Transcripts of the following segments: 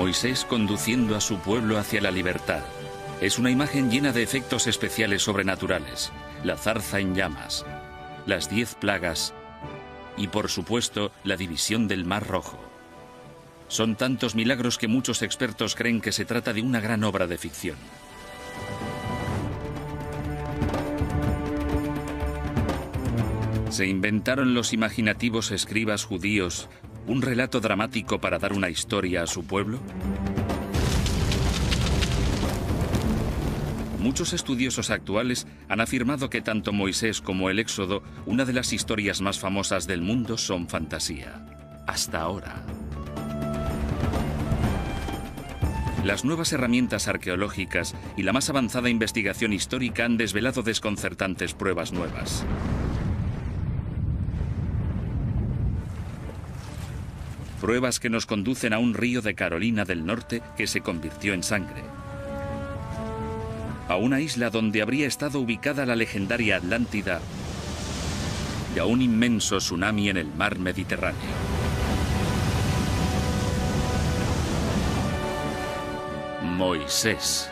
Moisés conduciendo a su pueblo hacia la libertad. Es una imagen llena de efectos especiales sobrenaturales. La zarza en llamas, las 10 plagas y, por supuesto, la división del Mar Rojo. Son tantos milagros que muchos expertos creen que se trata de una gran obra de ficción. ¿Se inventaron los imaginativos escribas judíos un relato dramático para dar una historia a su pueblo? Muchos estudiosos actuales han afirmado que tanto Moisés como el Éxodo, una de las historias más famosas del mundo, son fantasía. Hasta ahora. Las nuevas herramientas arqueológicas y la más avanzada investigación histórica han desvelado desconcertantes pruebas nuevas. Pruebas que nos conducen a un río de Carolina del Norte que se convirtió en sangre. A una isla donde habría estado ubicada la legendaria Atlántida y a un inmenso tsunami en el mar Mediterráneo. Moisés.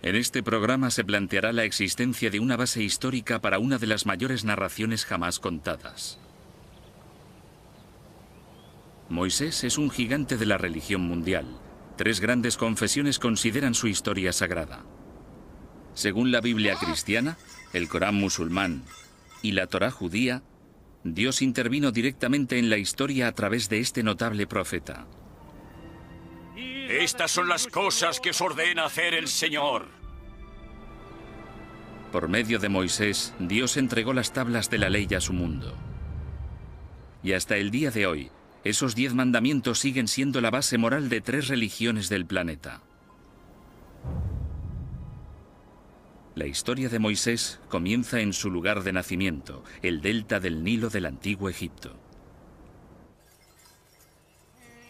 En este programa se planteará la existencia de una base histórica para una de las mayores narraciones jamás contadas. Moisés es un gigante de la religión mundial. 3 grandes confesiones consideran su historia sagrada. Según la Biblia cristiana, el Corán musulmán y la Torá judía, Dios intervino directamente en la historia a través de este notable profeta. Estas son las cosas que os ordena hacer el Señor. Por medio de Moisés, Dios entregó las tablas de la ley a su mundo. Y hasta el día de hoy, esos 10 mandamientos siguen siendo la base moral de 3 religiones del planeta. La historia de Moisés comienza en su lugar de nacimiento, el delta del Nilo del antiguo Egipto.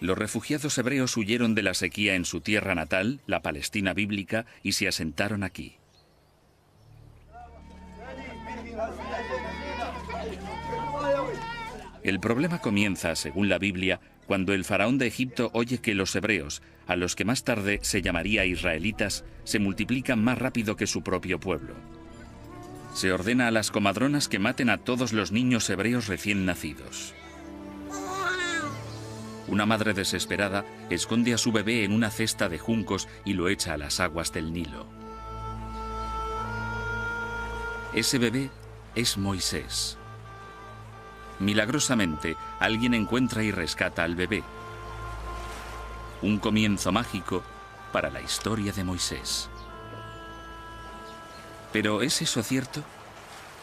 Los refugiados hebreos huyeron de la sequía en su tierra natal, la Palestina bíblica, y se asentaron aquí. El problema comienza, según la Biblia, cuando el faraón de Egipto oye que los hebreos, a los que más tarde se llamaría israelitas, se multiplican más rápido que su propio pueblo. Se ordena a las comadronas que maten a todos los niños hebreos recién nacidos. Una madre desesperada esconde a su bebé en una cesta de juncos y lo echa a las aguas del Nilo. Ese bebé es Moisés. Milagrosamente, alguien encuentra y rescata al bebé. Un comienzo mágico para la historia de Moisés. ¿Pero es eso cierto?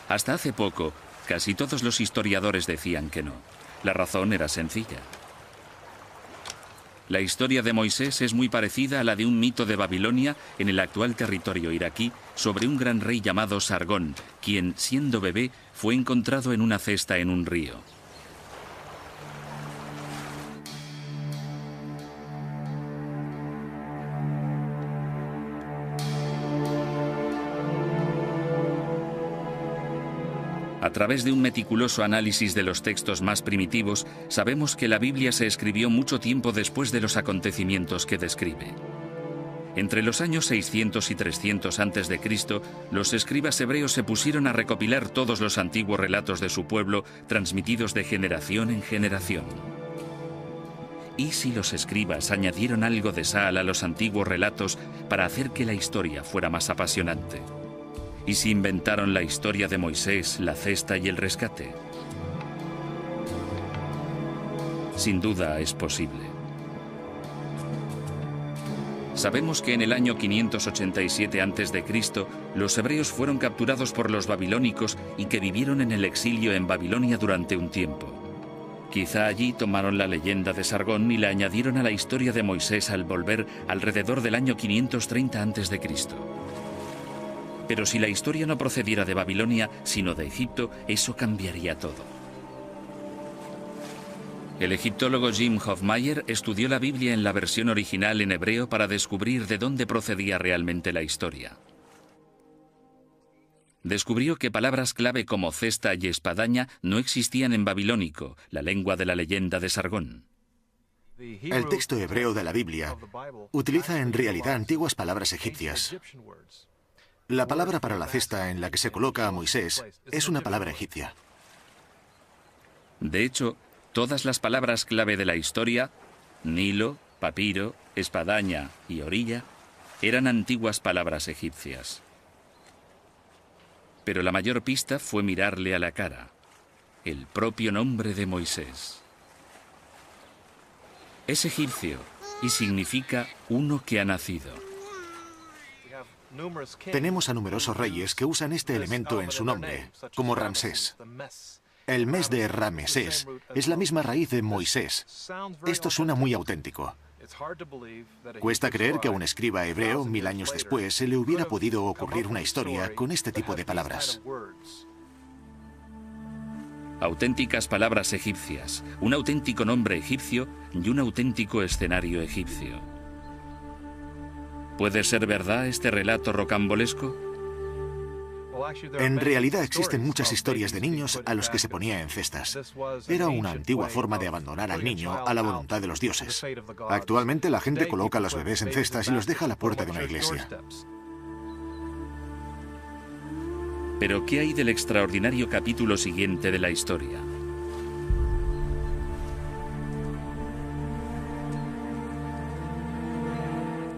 Hasta hace poco, casi todos los historiadores decían que no. La razón era sencilla. La historia de Moisés es muy parecida a la de un mito de Babilonia en el actual territorio iraquí sobre un gran rey llamado Sargón, quien, siendo bebé, fue encontrado en una cesta en un río. A través de un meticuloso análisis de los textos más primitivos, sabemos que la Biblia se escribió mucho tiempo después de los acontecimientos que describe. Entre los años 600 y 300 a.C., los escribas hebreos se pusieron a recopilar todos los antiguos relatos de su pueblo, transmitidos de generación en generación. ¿Y si los escribas añadieron algo de sal a los antiguos relatos para hacer que la historia fuera más apasionante? ¿Y si inventaron la historia de Moisés, la cesta y el rescate? Sin duda es posible. Sabemos que en el año 587 a.C., los hebreos fueron capturados por los babilónicos y que vivieron en el exilio en Babilonia durante un tiempo. Quizá allí tomaron la leyenda de Sargón y la añadieron a la historia de Moisés al volver alrededor del año 530 a.C. Pero si la historia no procediera de Babilonia, sino de Egipto, eso cambiaría todo. El egiptólogo Jim Hofmaier estudió la Biblia en la versión original en hebreo para descubrir de dónde procedía realmente la historia. Descubrió que palabras clave como cesta y espadaña no existían en babilónico, la lengua de la leyenda de Sargón. El texto hebreo de la Biblia utiliza en realidad antiguas palabras egipcias. La palabra para la cesta en la que se coloca a Moisés es una palabra egipcia. De hecho, todas las palabras clave de la historia, Nilo, papiro, espadaña y orilla, eran antiguas palabras egipcias. Pero la mayor pista fue mirarle a la cara, el propio nombre de Moisés. Es egipcio y significa uno que ha nacido. Tenemos a numerosos reyes que usan este elemento en su nombre, como Ramsés. El mes de Ramesés es la misma raíz de Moisés. Esto suena muy auténtico. Cuesta creer que a un escriba hebreo, 1000 años después, se le hubiera podido ocurrir una historia con este tipo de palabras. Auténticas palabras egipcias, un auténtico nombre egipcio y un auténtico escenario egipcio. ¿Puede ser verdad este relato rocambolesco? En realidad existen muchas historias de niños a los que se ponía en cestas. Era una antigua forma de abandonar al niño a la voluntad de los dioses. Actualmente la gente coloca a los bebés en cestas y los deja a la puerta de una iglesia. Pero ¿qué hay del extraordinario capítulo siguiente de la historia?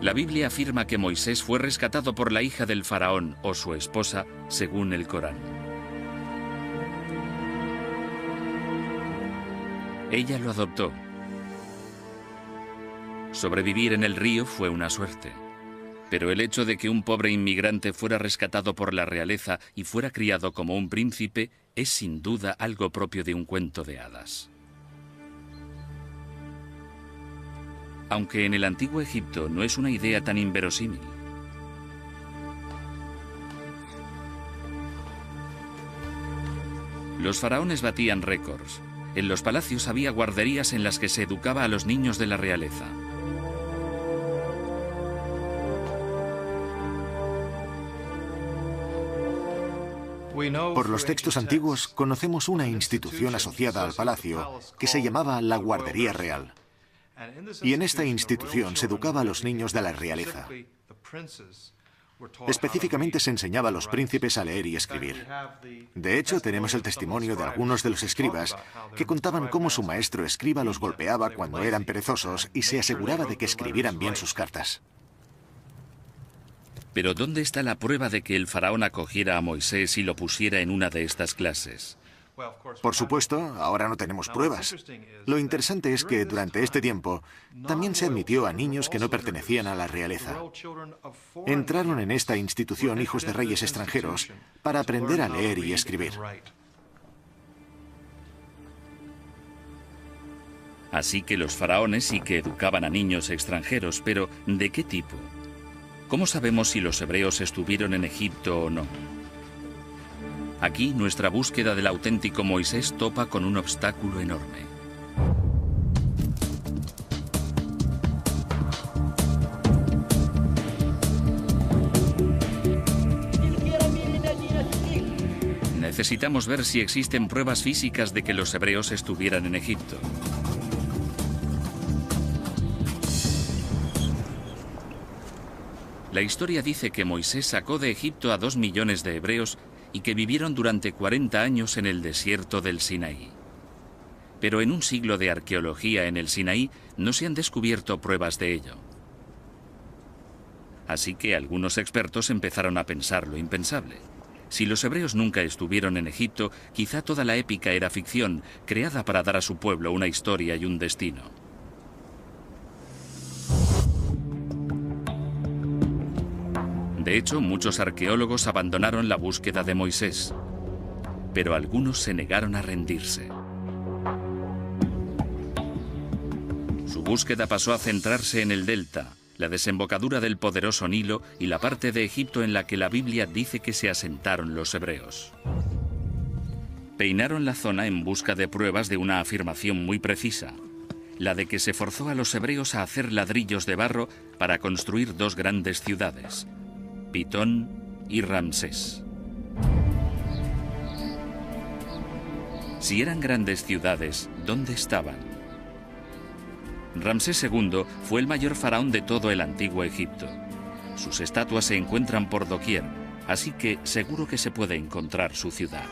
La Biblia afirma que Moisés fue rescatado por la hija del faraón o su esposa, según el Corán. Ella lo adoptó. Sobrevivir en el río fue una suerte. Pero el hecho de que un pobre inmigrante fuera rescatado por la realeza y fuera criado como un príncipe es sin duda algo propio de un cuento de hadas. Aunque en el antiguo Egipto no es una idea tan inverosímil. Los faraones batían récords. En los palacios había guarderías en las que se educaba a los niños de la realeza. Por los textos antiguos conocemos una institución asociada al palacio que se llamaba la Guardería Real. Y en esta institución se educaba a los niños de la realeza. Específicamente se enseñaba a los príncipes a leer y escribir. De hecho, tenemos el testimonio de algunos de los escribas que contaban cómo su maestro escriba los golpeaba cuando eran perezosos y se aseguraba de que escribieran bien sus cartas. Pero ¿dónde está la prueba de que el faraón acogiera a Moisés y lo pusiera en una de estas clases? Por supuesto, ahora no tenemos pruebas. Lo interesante es que durante este tiempo también se admitió a niños que no pertenecían a la realeza. Entraron en esta institución hijos de reyes extranjeros para aprender a leer y escribir. Así que los faraones sí que educaban a niños extranjeros, pero ¿de qué tipo? ¿Cómo sabemos si los hebreos estuvieron en Egipto o no? Aquí nuestra búsqueda del auténtico Moisés topa con un obstáculo enorme. Necesitamos ver si existen pruebas físicas de que los hebreos estuvieran en Egipto. La historia dice que Moisés sacó de Egipto a 2 millones de hebreos y que vivieron durante 40 años en el desierto del Sinaí. Pero en un siglo de arqueología en el Sinaí no se han descubierto pruebas de ello. Así que algunos expertos empezaron a pensar lo impensable. Si los hebreos nunca estuvieron en Egipto, quizá toda la épica era ficción, creada para dar a su pueblo una historia y un destino. De hecho, muchos arqueólogos abandonaron la búsqueda de Moisés, pero algunos se negaron a rendirse. Su búsqueda pasó a centrarse en el delta, la desembocadura del poderoso Nilo y la parte de Egipto en la que la Biblia dice que se asentaron los hebreos. Peinaron la zona en busca de pruebas de una afirmación muy precisa, la de que se forzó a los hebreos a hacer ladrillos de barro para construir dos grandes ciudades, Pitón y Ramsés. Si eran grandes ciudades, ¿dónde estaban? Ramsés II fue el mayor faraón de todo el antiguo Egipto. Sus estatuas se encuentran por doquier, así que seguro que se puede encontrar su ciudad.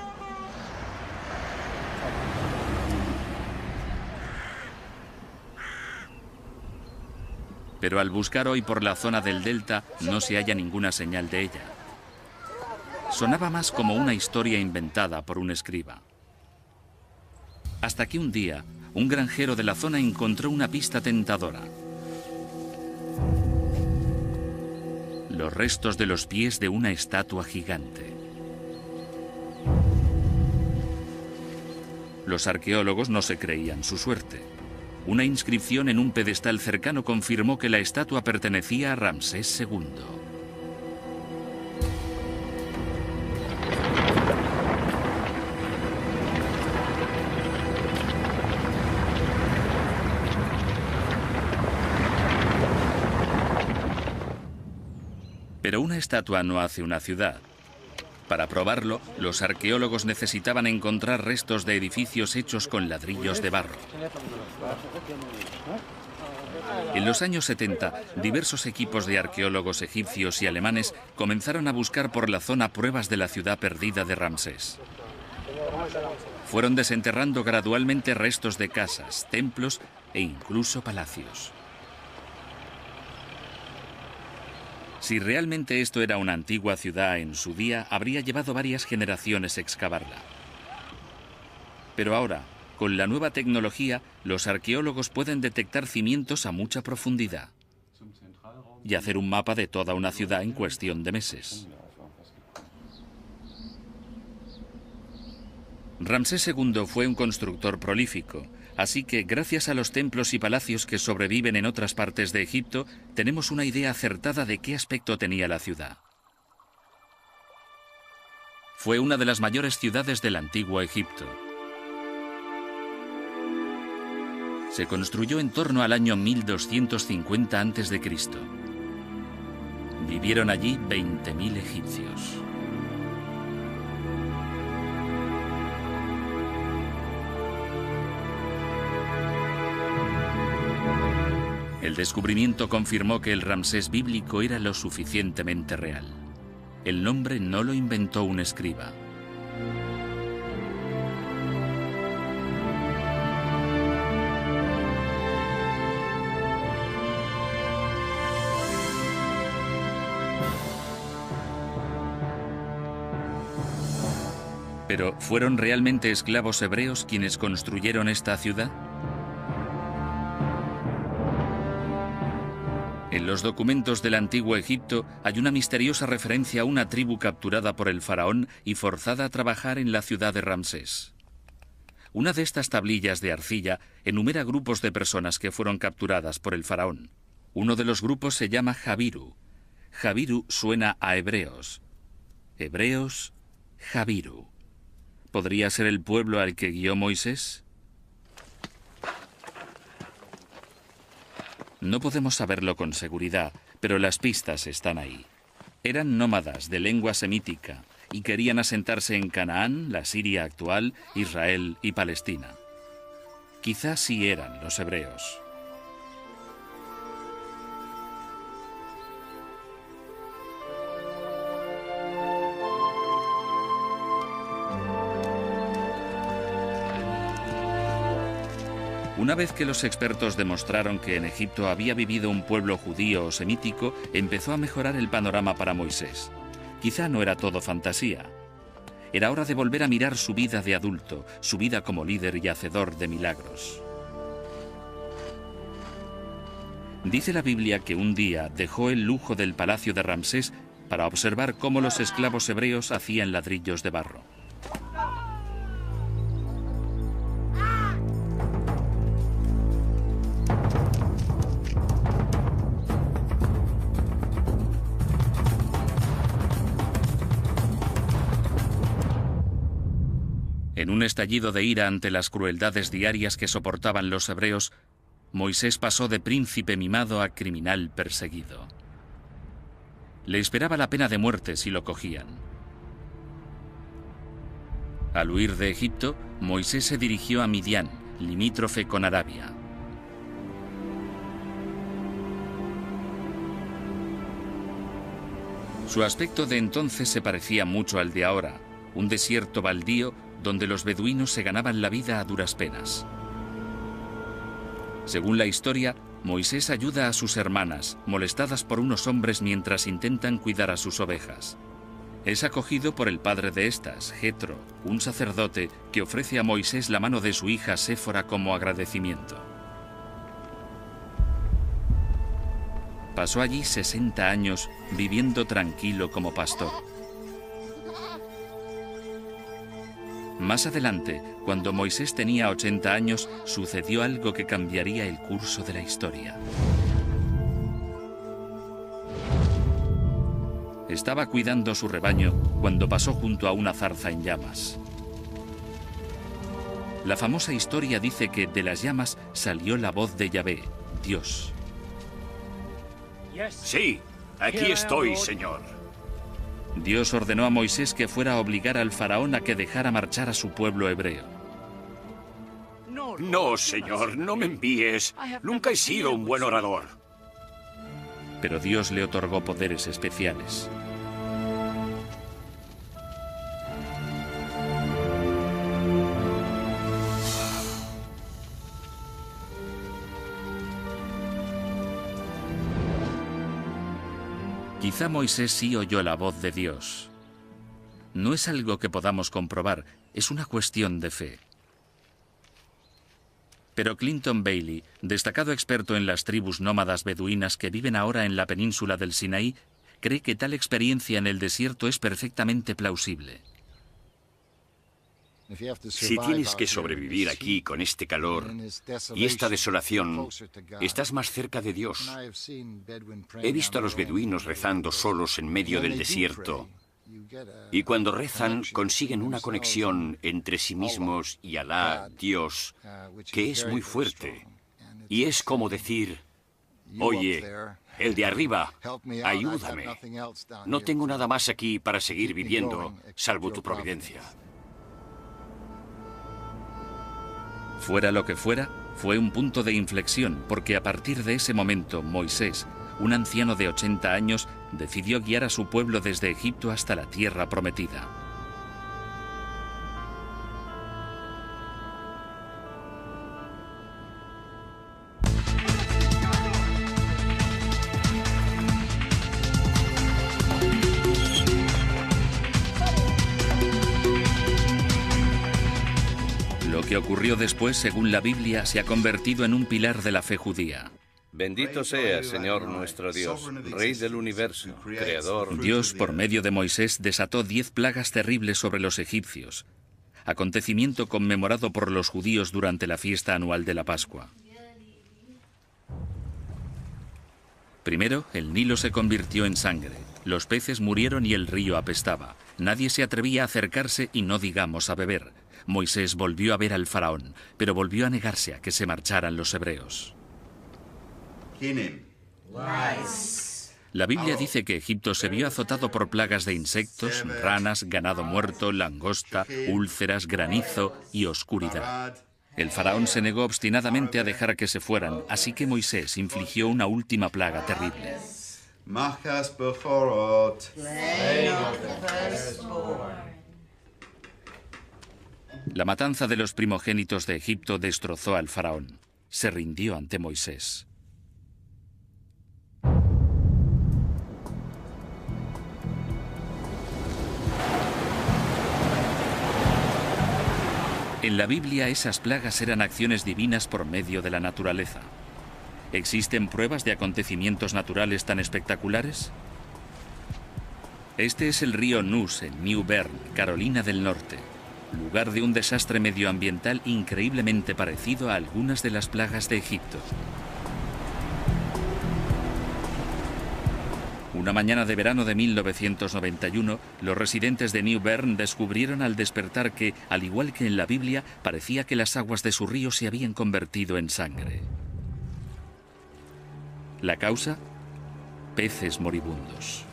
Pero al buscar hoy por la zona del delta no se halla ninguna señal de ella. Sonaba más como una historia inventada por un escriba. Hasta que un día, un granjero de la zona encontró una pista tentadora. Los restos de los pies de una estatua gigante. Los arqueólogos no se creían su suerte. Una inscripción en un pedestal cercano confirmó que la estatua pertenecía a Ramsés II. Pero una estatua no hace una ciudad. Para probarlo, los arqueólogos necesitaban encontrar restos de edificios hechos con ladrillos de barro. En los años 70, diversos equipos de arqueólogos egipcios y alemanes comenzaron a buscar por la zona pruebas de la ciudad perdida de Ramsés. Fueron desenterrando gradualmente restos de casas, templos e incluso palacios. Si realmente esto era una antigua ciudad en su día, habría llevado varias generaciones excavarla. Pero ahora, con la nueva tecnología, los arqueólogos pueden detectar cimientos a mucha profundidad y hacer un mapa de toda una ciudad en cuestión de meses. Ramsés II fue un constructor prolífico. Así que, gracias a los templos y palacios que sobreviven en otras partes de Egipto, tenemos una idea acertada de qué aspecto tenía la ciudad. Fue una de las mayores ciudades del antiguo Egipto. Se construyó en torno al año 1250 a.C. Vivieron allí 20.000 egipcios. El descubrimiento confirmó que el Ramsés bíblico era lo suficientemente real. El nombre no lo inventó un escriba. Pero, ¿fueron realmente esclavos hebreos quienes construyeron esta ciudad? En los documentos del antiguo Egipto hay una misteriosa referencia a una tribu capturada por el faraón y forzada a trabajar en la ciudad de Ramsés. Una de estas tablillas de arcilla enumera grupos de personas que fueron capturadas por el faraón. Uno de los grupos se llama Jabiru. Jabiru suena a hebreos. Hebreos, Jabiru. ¿Podría ser el pueblo al que guió Moisés? No podemos saberlo con seguridad, pero las pistas están ahí. Eran nómadas de lengua semítica y querían asentarse en Canaán, la Siria actual, Israel y Palestina. Quizás sí eran los hebreos. Una vez que los expertos demostraron que en Egipto había vivido un pueblo judío o semítico, empezó a mejorar el panorama para Moisés. Quizá no era todo fantasía. Era hora de volver a mirar su vida de adulto, su vida como líder y hacedor de milagros. Dice la Biblia que un día dejó el lujo del palacio de Ramsés para observar cómo los esclavos hebreos hacían ladrillos de barro. En un estallido de ira ante las crueldades diarias que soportaban los hebreos, Moisés pasó de príncipe mimado a criminal perseguido. Le esperaba la pena de muerte si lo cogían. Al huir de Egipto, Moisés se dirigió a Midian, limítrofe con Arabia. Su aspecto de entonces se parecía mucho al de ahora, un desierto baldío donde los beduinos se ganaban la vida a duras penas. Según la historia, Moisés ayuda a sus hermanas, molestadas por unos hombres mientras intentan cuidar a sus ovejas. Es acogido por el padre de estas, Jetro, un sacerdote que ofrece a Moisés la mano de su hija Séfora como agradecimiento. Pasó allí 60 años viviendo tranquilo como pastor. Más adelante, cuando Moisés tenía 80 años, sucedió algo que cambiaría el curso de la historia. Estaba cuidando su rebaño cuando pasó junto a una zarza en llamas. La famosa historia dice que de las llamas salió la voz de Yahvé, Dios. Sí, aquí estoy, Señor. Dios ordenó a Moisés que fuera a obligar al faraón a que dejara marchar a su pueblo hebreo. No, Señor, no me envíes. Nunca he sido un buen orador. Pero Dios le otorgó poderes especiales. Quizá Moisés sí oyó la voz de Dios. No es algo que podamos comprobar, es una cuestión de fe. Pero Clinton Bailey, destacado experto en las tribus nómadas beduinas que viven ahora en la península del Sinaí, cree que tal experiencia en el desierto es perfectamente plausible. Si tienes que sobrevivir aquí con este calor y esta desolación, estás más cerca de Dios. He visto a los beduinos rezando solos en medio del desierto, y cuando rezan consiguen una conexión entre sí mismos y Alá, Dios, que es muy fuerte. Y es como decir, oye, el de arriba, ayúdame. No tengo nada más aquí para seguir viviendo, salvo tu providencia. Fuera lo que fuera, fue un punto de inflexión, porque a partir de ese momento Moisés, un anciano de 80 años, decidió guiar a su pueblo desde Egipto hasta la tierra prometida. Lo que ocurrió después, según la Biblia, se ha convertido en un pilar de la fe judía. Bendito seas, Señor nuestro Dios, Rey del universo, Creador. Dios, por medio de Moisés, desató 10 plagas terribles sobre los egipcios, acontecimiento conmemorado por los judíos durante la fiesta anual de la Pascua. Primero, el Nilo se convirtió en sangre, los peces murieron y el río apestaba. Nadie se atrevía a acercarse y no digamos a beber. Moisés volvió a ver al faraón, pero volvió a negarse a que se marcharan los hebreos. La Biblia dice que Egipto se vio azotado por plagas de insectos, ranas, ganado muerto, langosta, úlceras, granizo y oscuridad. El faraón se negó obstinadamente a dejar que se fueran, así que Moisés infligió una última plaga terrible. La matanza de los primogénitos de Egipto destrozó al faraón. Se rindió ante Moisés. En la Biblia esas plagas eran acciones divinas por medio de la naturaleza. ¿Existen pruebas de acontecimientos naturales tan espectaculares? Este es el río Neuse en New Bern, Carolina del Norte, lugar de un desastre medioambiental increíblemente parecido a algunas de las plagas de Egipto. Una mañana de verano de 1991, los residentes de New Bern descubrieron al despertar que, al igual que en la Biblia, parecía que las aguas de su río se habían convertido en sangre. ¿La causa? Peces moribundos.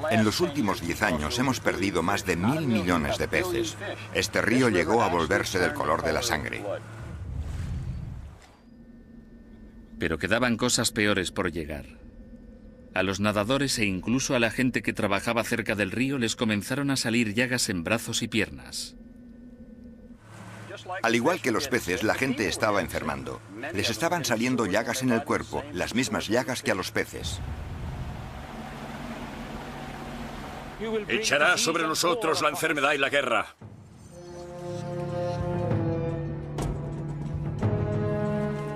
En los últimos 10 años hemos perdido más de 1.000 millones de peces. Este río llegó a volverse del color de la sangre. Pero quedaban cosas peores por llegar. A los nadadores e incluso a la gente que trabajaba cerca del río les comenzaron a salir llagas en brazos y piernas. Al igual que los peces, la gente estaba enfermando. Les estaban saliendo llagas en el cuerpo, las mismas llagas que a los peces. Echará sobre nosotros la enfermedad y la guerra.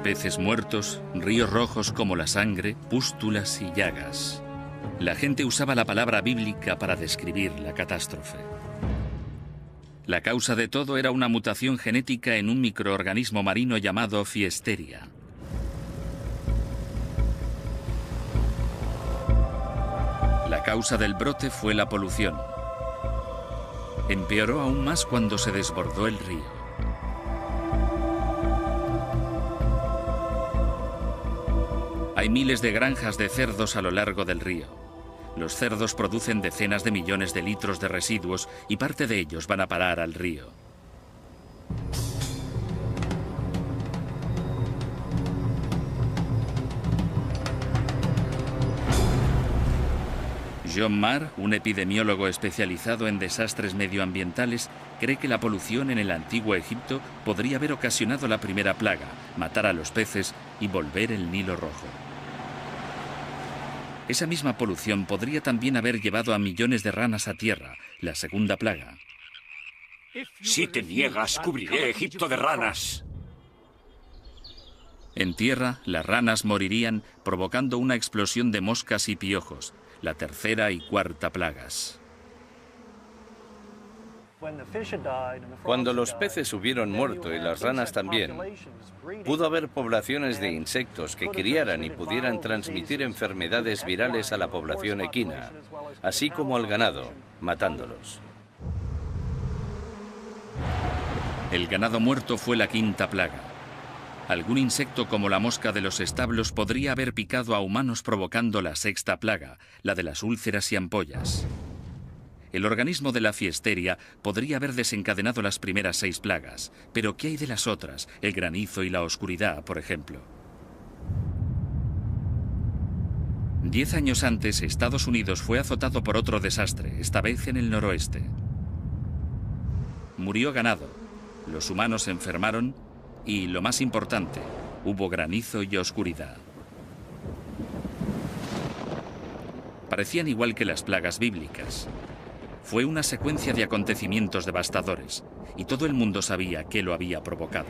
Peces muertos, ríos rojos como la sangre, pústulas y llagas. La gente usaba la palabra bíblica para describir la catástrofe. La causa de todo era una mutación genética en un microorganismo marino llamado Fiesteria. La causa del brote fue la polución. Empeoró aún más cuando se desbordó el río. Hay miles de granjas de cerdos a lo largo del río. Los cerdos producen decenas de millones de litros de residuos y parte de ellos van a parar al río. John Marr, un epidemiólogo especializado en desastres medioambientales, cree que la polución en el antiguo Egipto podría haber ocasionado la primera plaga, matar a los peces y volver el Nilo rojo. Esa misma polución podría también haber llevado a millones de ranas a tierra, la segunda plaga. Si te niegas, cubriré Egipto de ranas. En tierra, las ranas morirían provocando una explosión de moscas y piojos, la tercera y cuarta plagas. Cuando los peces hubieron muerto y las ranas también, pudo haber poblaciones de insectos que criaran y pudieran transmitir enfermedades virales a la población equina, así como al ganado, matándolos. El ganado muerto fue la quinta plaga. Algún insecto como la mosca de los establos podría haber picado a humanos provocando la sexta plaga, la de las úlceras y ampollas. El organismo de la Fiesteria podría haber desencadenado las primeras 6 plagas, pero ¿qué hay de las otras? El granizo y la oscuridad, por ejemplo. 10 años antes, Estados Unidos fue azotado por otro desastre, esta vez en el noroeste. Murió ganado, los humanos se enfermaron y, lo más importante, hubo granizo y oscuridad. Parecían igual que las plagas bíblicas. Fue una secuencia de acontecimientos devastadores, y todo el mundo sabía qué lo había provocado.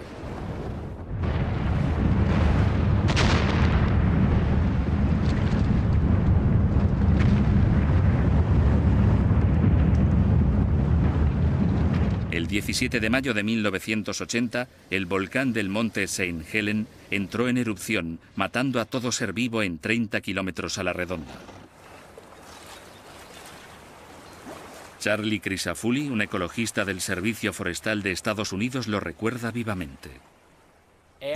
El 17 de mayo de 1980, el volcán del monte St. Helen entró en erupción, matando a todo ser vivo en 30 kilómetros a la redonda. Charlie Crisafulli, un ecologista del Servicio Forestal de Estados Unidos, lo recuerda vivamente.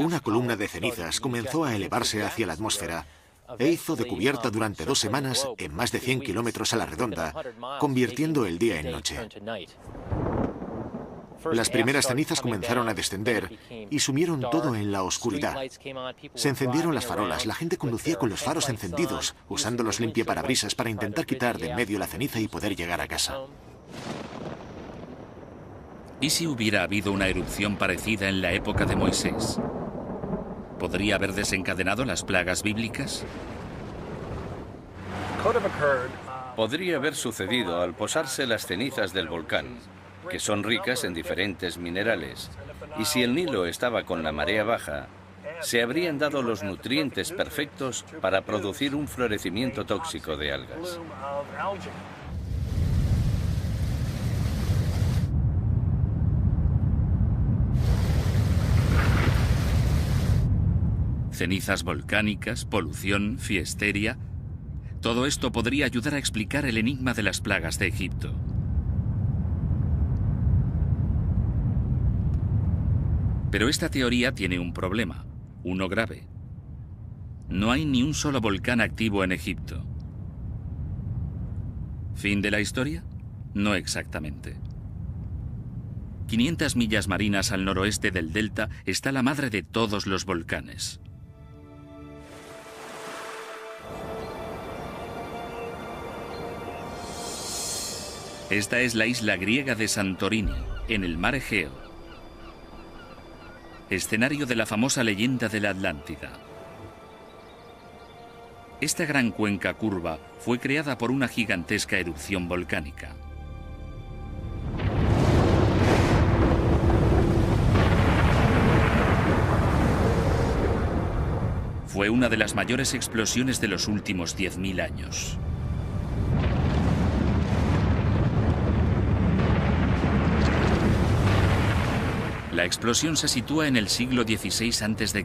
Una columna de cenizas comenzó a elevarse hacia la atmósfera e hizo de cubierta durante 2 semanas en más de 100 kilómetros a la redonda, convirtiendo el día en noche. Las primeras cenizas comenzaron a descender y sumieron todo en la oscuridad. Se encendieron las farolas, la gente conducía con los faros encendidos, usando los limpiaparabrisas para intentar quitar de en medio la ceniza y poder llegar a casa. ¿Y si hubiera habido una erupción parecida en la época de Moisés? ¿Podría haber desencadenado las plagas bíblicas? Podría haber sucedido al posarse las cenizas del volcán, que son ricas en diferentes minerales, y si el Nilo estaba con la marea baja, se habrían dado los nutrientes perfectos para producir un florecimiento tóxico de algas. Cenizas volcánicas, polución, fiesteria. Todo esto podría ayudar a explicar el enigma de las plagas de Egipto. Pero esta teoría tiene un problema, uno grave. No hay ni un solo volcán activo en Egipto. ¿Fin de la historia? No exactamente. 500 millas marinas al noroeste del delta está la madre de todos los volcanes. Esta es la isla griega de Santorini, en el mar Egeo, escenario de la famosa leyenda de la Atlántida. Esta gran cuenca curva fue creada por una gigantesca erupción volcánica. Fue una de las mayores explosiones de los últimos 10.000 años. La explosión se sitúa en el siglo XVI a.C.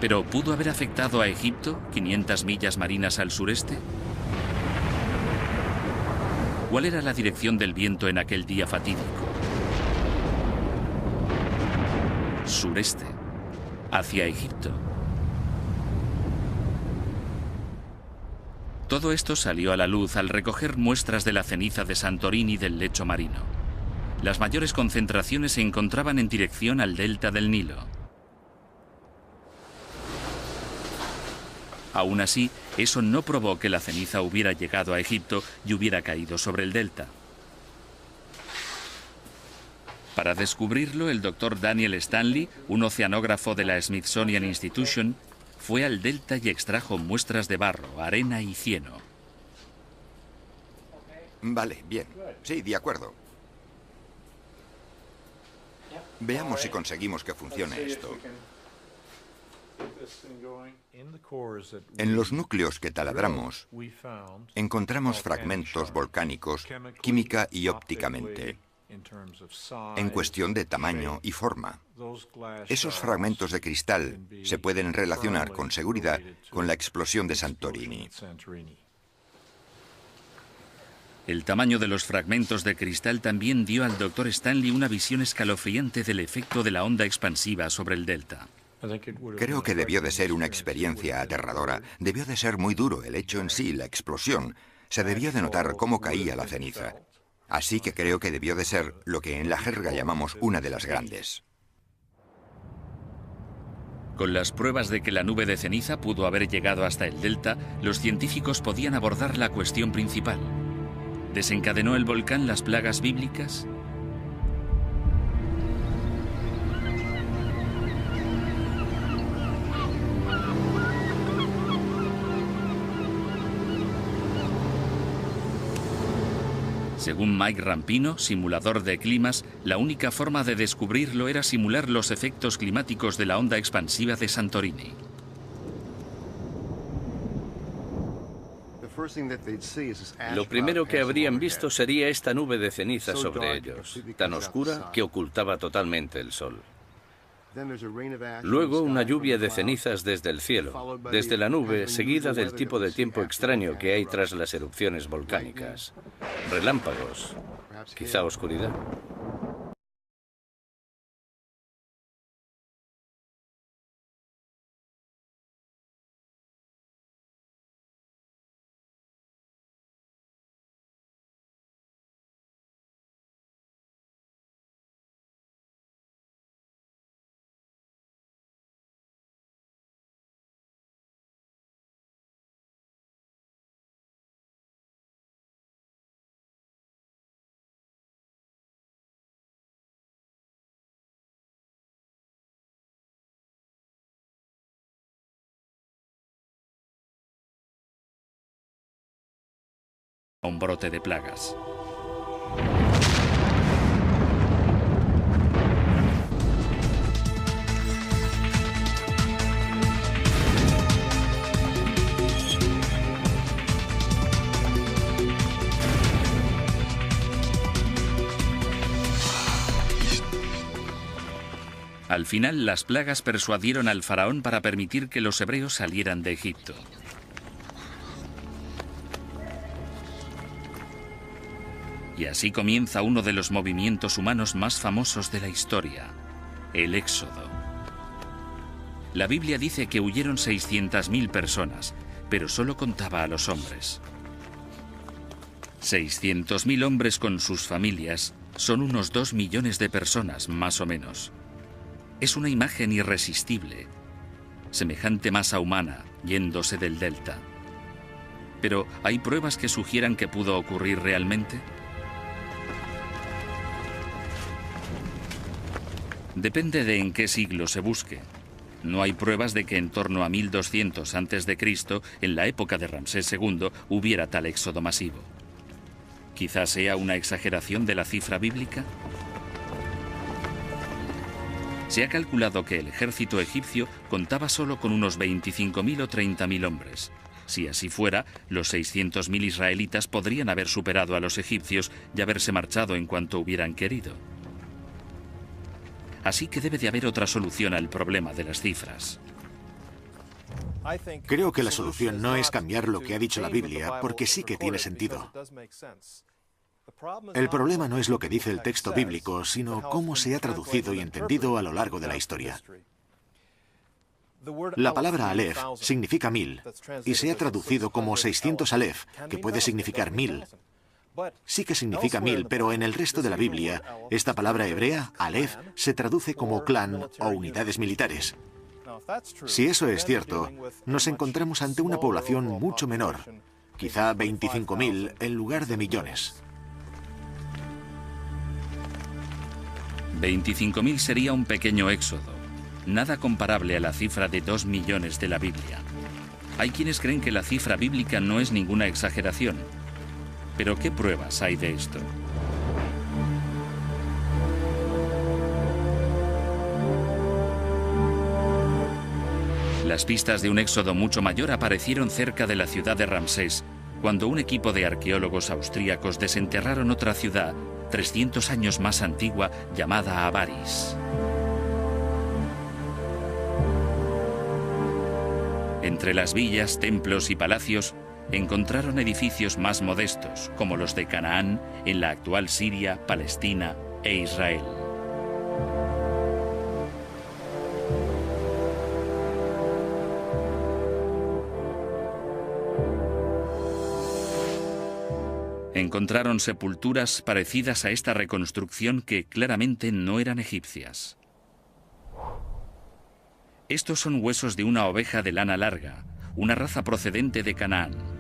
¿Pero pudo haber afectado a Egipto, 500 millas marinas al sureste? ¿Cuál era la dirección del viento en aquel día fatídico? Sureste, hacia Egipto. Todo esto salió a la luz al recoger muestras de la ceniza de Santorini del lecho marino. Las mayores concentraciones se encontraban en dirección al delta del Nilo. Aún así, eso no probó que la ceniza hubiera llegado a Egipto y hubiera caído sobre el delta. Para descubrirlo, el doctor Daniel Stanley, un oceanógrafo de la Smithsonian Institution, fue al delta y extrajo muestras de barro, arena y cieno. Vale, bien. Sí, de acuerdo. Veamos si conseguimos que funcione esto. En los núcleos que taladramos, encontramos fragmentos volcánicos química y ópticamente, en cuestión de tamaño y forma. Esos fragmentos de cristal se pueden relacionar con seguridad con la explosión de Santorini. El tamaño de los fragmentos de cristal también dio al Dr. Stanley una visión escalofriante del efecto de la onda expansiva sobre el delta. Creo que debió de ser una experiencia aterradora. Debió de ser muy duro el hecho en sí, la explosión. Se debió de notar cómo caía la ceniza. Así que creo que debió de ser lo que en la jerga llamamos una de las grandes. Con las pruebas de que la nube de ceniza pudo haber llegado hasta el delta, los científicos podían abordar la cuestión principal. ¿Desencadenó el volcán las plagas bíblicas? Según Mike Rampino, simulador de climas, la única forma de descubrirlo era simular los efectos climáticos de la onda expansiva de Santorini. Lo primero que habrían visto sería esta nube de ceniza sobre ellos, tan oscura que ocultaba totalmente el sol. Luego una lluvia de cenizas desde el cielo, desde la nube, seguida del tipo de tiempo extraño que hay tras las erupciones volcánicas. Relámpagos, quizá oscuridad. Un brote de plagas. Al final, las plagas persuadieron al faraón para permitir que los hebreos salieran de Egipto. Y así comienza uno de los movimientos humanos más famosos de la historia, el Éxodo. La Biblia dice que huyeron 600.000 personas, pero solo contaba a los hombres. 600.000 hombres con sus familias son unos 2 millones de personas, más o menos. Es una imagen irresistible, semejante masa humana yéndose del delta. Pero ¿hay pruebas que sugieran que pudo ocurrir realmente? Depende de en qué siglo se busque. No hay pruebas de que en torno a 1200 a.C., en la época de Ramsés II, hubiera tal éxodo masivo. Quizás sea una exageración de la cifra bíblica. Se ha calculado que el ejército egipcio contaba solo con unos 25.000 o 30.000 hombres. Si así fuera, los 600.000 israelitas podrían haber superado a los egipcios y haberse marchado en cuanto hubieran querido. Así que debe de haber otra solución al problema de las cifras. Creo que la solución no es cambiar lo que ha dicho la Biblia, porque sí que tiene sentido. El problema no es lo que dice el texto bíblico, sino cómo se ha traducido y entendido a lo largo de la historia. La palabra Aleph significa 1000 y se ha traducido como 600 Aleph, que puede significar 1000. Sí que significa 1000, pero en el resto de la Biblia, esta palabra hebrea, Aleph, se traduce como clan o unidades militares. Si eso es cierto, nos encontramos ante una población mucho menor, quizá 25.000 en lugar de millones. 25.000 sería un pequeño éxodo, nada comparable a la cifra de 2 millones de la Biblia. Hay quienes creen que la cifra bíblica no es ninguna exageración. Pero ¿qué pruebas hay de esto? Las pistas de un éxodo mucho mayor aparecieron cerca de la ciudad de Ramsés, cuando un equipo de arqueólogos austríacos desenterraron otra ciudad 300 años más antigua llamada Avaris. Entre las villas, templos y palacios encontraron edificios más modestos, como los de Canaán, en la actual Siria, Palestina e Israel. Encontraron sepulturas parecidas a esta reconstrucción que claramente no eran egipcias. Estos son huesos de una oveja de lana larga, una raza procedente de Canaán.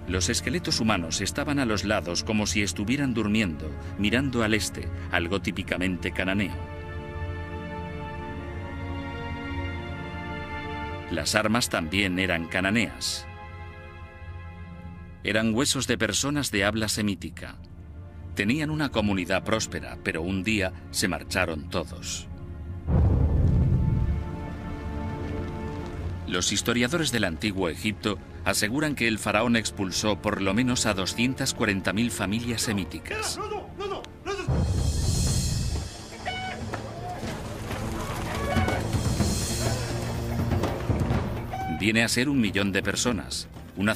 Los esqueletos humanos estaban a los lados como si estuvieran durmiendo, mirando al este, algo típicamente cananeo. Las armas también eran cananeas. Eran huesos de personas de habla semítica. Tenían una comunidad próspera, pero un día se marcharon todos. Los historiadores del antiguo Egipto aseguran que el faraón expulsó por lo menos a 240.000 familias semíticas. Viene a ser 1 millón de personas, una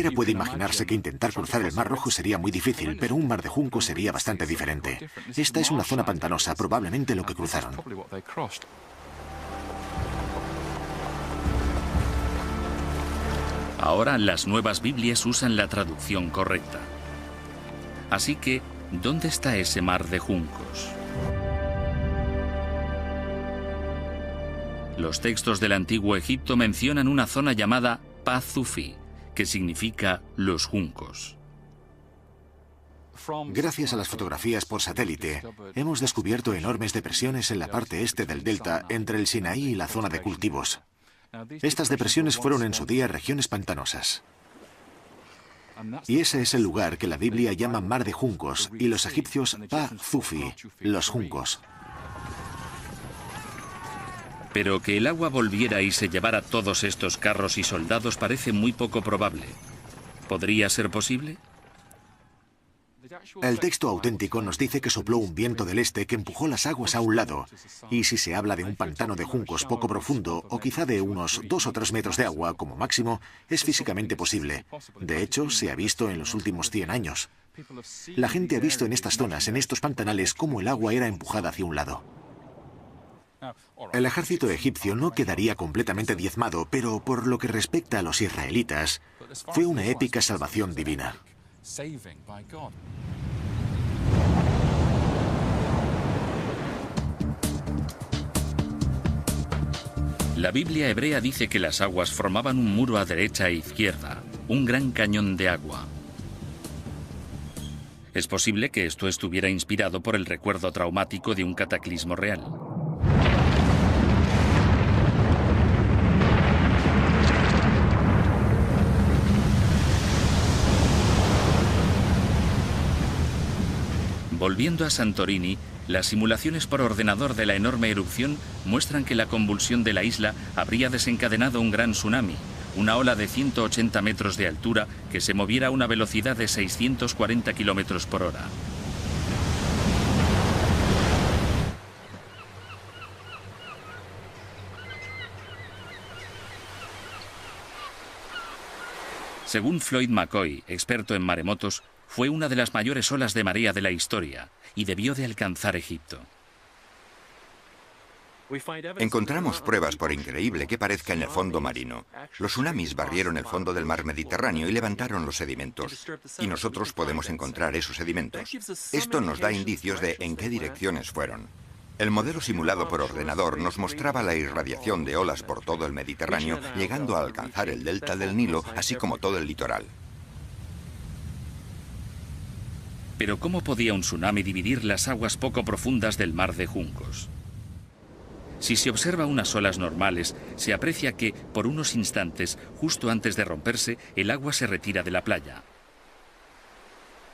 Cualquiera puede imaginarse que intentar cruzar el Mar Rojo sería muy difícil, pero un mar de juncos sería bastante diferente. Esta es una zona pantanosa, probablemente lo que cruzaron. Ahora las nuevas Biblias usan la traducción correcta. Así que, ¿dónde está ese mar de juncos? Los textos del Antiguo Egipto mencionan una zona llamada Pazufi, que significa los juncos. Gracias a las fotografías por satélite, hemos descubierto enormes depresiones en la parte este del delta entre el Sinaí y la zona de cultivos. Estas depresiones fueron en su día regiones pantanosas. Y ese es el lugar que la Biblia llama Mar de Juncos y los egipcios Pa-Zufi, los juncos. Pero que el agua volviera y se llevara todos estos carros y soldados parece muy poco probable. ¿Podría ser posible? El texto auténtico nos dice que sopló un viento del este que empujó las aguas a un lado. Y si se habla de un pantano de juncos poco profundo, o quizá de unos 2 o 3 metros de agua como máximo, es físicamente posible. De hecho, se ha visto en los últimos 100 años. La gente ha visto en estas zonas, en estos pantanales, cómo el agua era empujada hacia un lado. El ejército egipcio no quedaría completamente diezmado, pero por lo que respecta a los israelitas, fue una épica salvación divina. La Biblia hebrea dice que las aguas formaban un muro a derecha e izquierda, un gran cañón de agua. Es posible que esto estuviera inspirado por el recuerdo traumático de un cataclismo real. Volviendo a Santorini, las simulaciones por ordenador de la enorme erupción muestran que la convulsión de la isla habría desencadenado un gran tsunami, una ola de 180 metros de altura que se moviera a una velocidad de 640 kilómetros por hora. Según Floyd McCoy, experto en maremotos, fue una de las mayores olas de marea de la historia y debió de alcanzar Egipto. Encontramos pruebas, por increíble que parezca, en el fondo marino. Los tsunamis barrieron el fondo del mar Mediterráneo y levantaron los sedimentos. Y nosotros podemos encontrar esos sedimentos. Esto nos da indicios de en qué direcciones fueron. El modelo simulado por ordenador nos mostraba la irradiación de olas por todo el Mediterráneo, llegando a alcanzar el delta del Nilo, así como todo el litoral. Pero ¿cómo podía un tsunami dividir las aguas poco profundas del mar de juncos? Si se observa unas olas normales, se aprecia que, por unos instantes, justo antes de romperse, el agua se retira de la playa.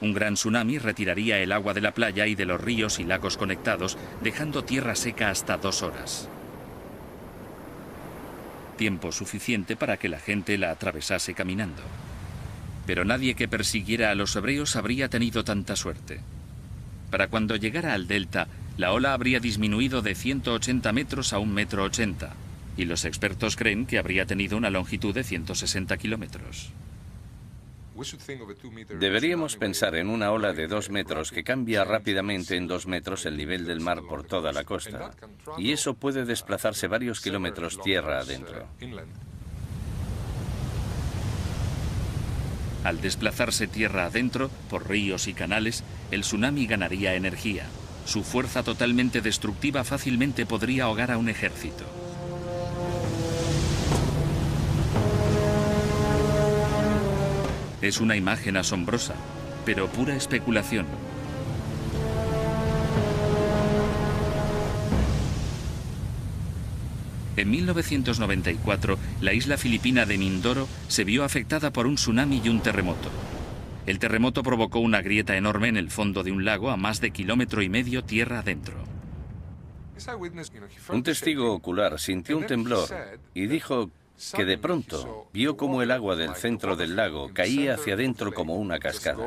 Un gran tsunami retiraría el agua de la playa y de los ríos y lagos conectados, dejando tierra seca hasta 2 horas. Tiempo suficiente para que la gente la atravesase caminando. Pero nadie que persiguiera a los hebreos habría tenido tanta suerte. Para cuando llegara al delta, la ola habría disminuido de 180 metros a 1,80 m, y los expertos creen que habría tenido una longitud de 160 kilómetros. Deberíamos pensar en una ola de 2 metros que cambia rápidamente en 2 metros el nivel del mar por toda la costa, y eso puede desplazarse varios kilómetros tierra adentro. Al desplazarse tierra adentro, por ríos y canales, el tsunami ganaría energía. Su fuerza totalmente destructiva fácilmente podría ahogar a un ejército. Es una imagen asombrosa, pero pura especulación. En 1994, la isla filipina de Mindoro se vio afectada por un tsunami y un terremoto. El terremoto provocó una grieta enorme en el fondo de un lago a más de 1,5 kilómetros tierra adentro. Un testigo ocular sintió un temblor y dijo que de pronto vio cómo el agua del centro del lago caía hacia adentro como una cascada.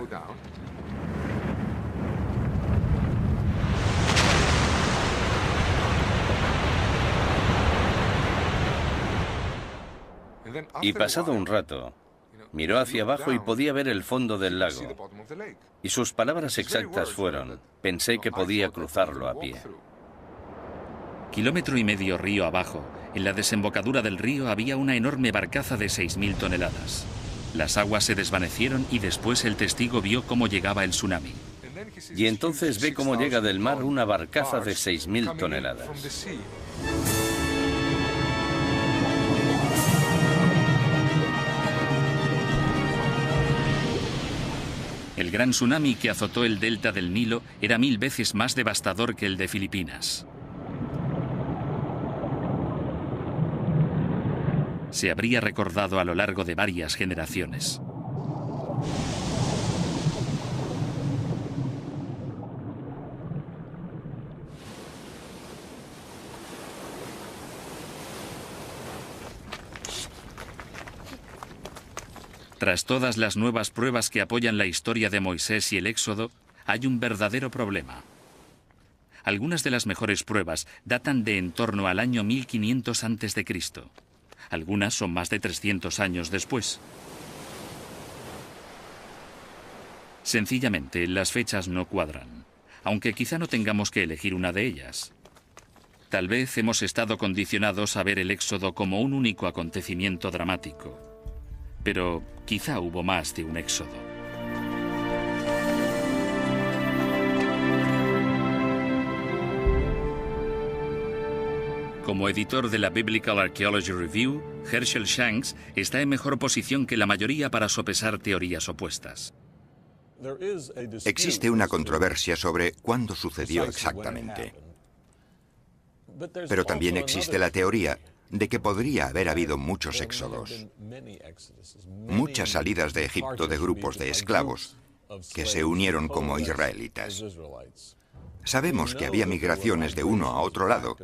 Y pasado un rato, Miró hacia abajo y podía ver el fondo del lago. Y sus palabras exactas fueron: pensé que podía cruzarlo a pie. Kilómetro y medio río abajo, en la desembocadura del río había una enorme barcaza de 6.000 toneladas. Las aguas se desvanecieron y después el testigo vio cómo llegaba el tsunami. Y entonces ve cómo llega del mar una barcaza de 6.000 toneladas. El gran tsunami que azotó el delta del Nilo era 1000 veces más devastador que el de Filipinas. Se habría recordado a lo largo de varias generaciones. Tras todas las nuevas pruebas que apoyan la historia de Moisés y el Éxodo, hay un verdadero problema. Algunas de las mejores pruebas datan de en torno al año 1500 a.C. Algunas son más de 300 años después. Sencillamente, las fechas no cuadran, aunque quizá no tengamos que elegir una de ellas. Tal vez hemos estado condicionados a ver el Éxodo como un único acontecimiento dramático. Pero quizá hubo más de un éxodo. Como editor de la Biblical Archaeology Review, Herschel Shanks está en mejor posición que la mayoría para sopesar teorías opuestas. Existe una controversia sobre cuándo sucedió exactamente. Pero también existe la teoría de que podría haber habido muchos éxodos, muchas salidas de Egipto de grupos de esclavos que se unieron como israelitas. Sabemos que había migraciones de uno a otro lado,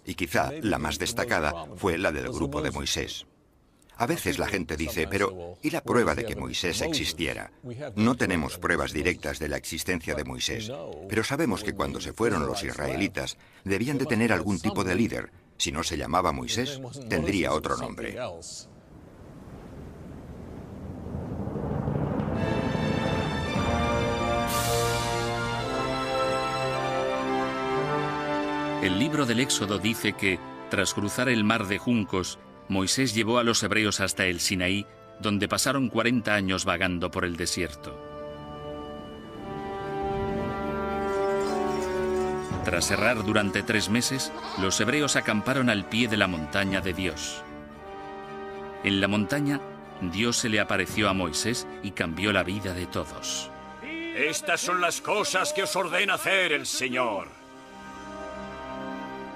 y quizá la más destacada fue la del grupo de Moisés. A veces la gente dice, pero ¿y la prueba de que Moisés existiera? No tenemos pruebas directas de la existencia de Moisés, pero sabemos que cuando se fueron los israelitas, debían de tener algún tipo de líder. Si no se llamaba Moisés, tendría otro nombre. El libro del Éxodo dice que, tras cruzar el mar de juncos, Moisés llevó a los hebreos hasta el Sinaí, donde pasaron 40 años vagando por el desierto. Tras errar durante 3 meses, los hebreos acamparon al pie de la montaña de Dios. En la montaña, Dios se le apareció a Moisés y cambió la vida de todos. Estas son las cosas que os ordena hacer el Señor.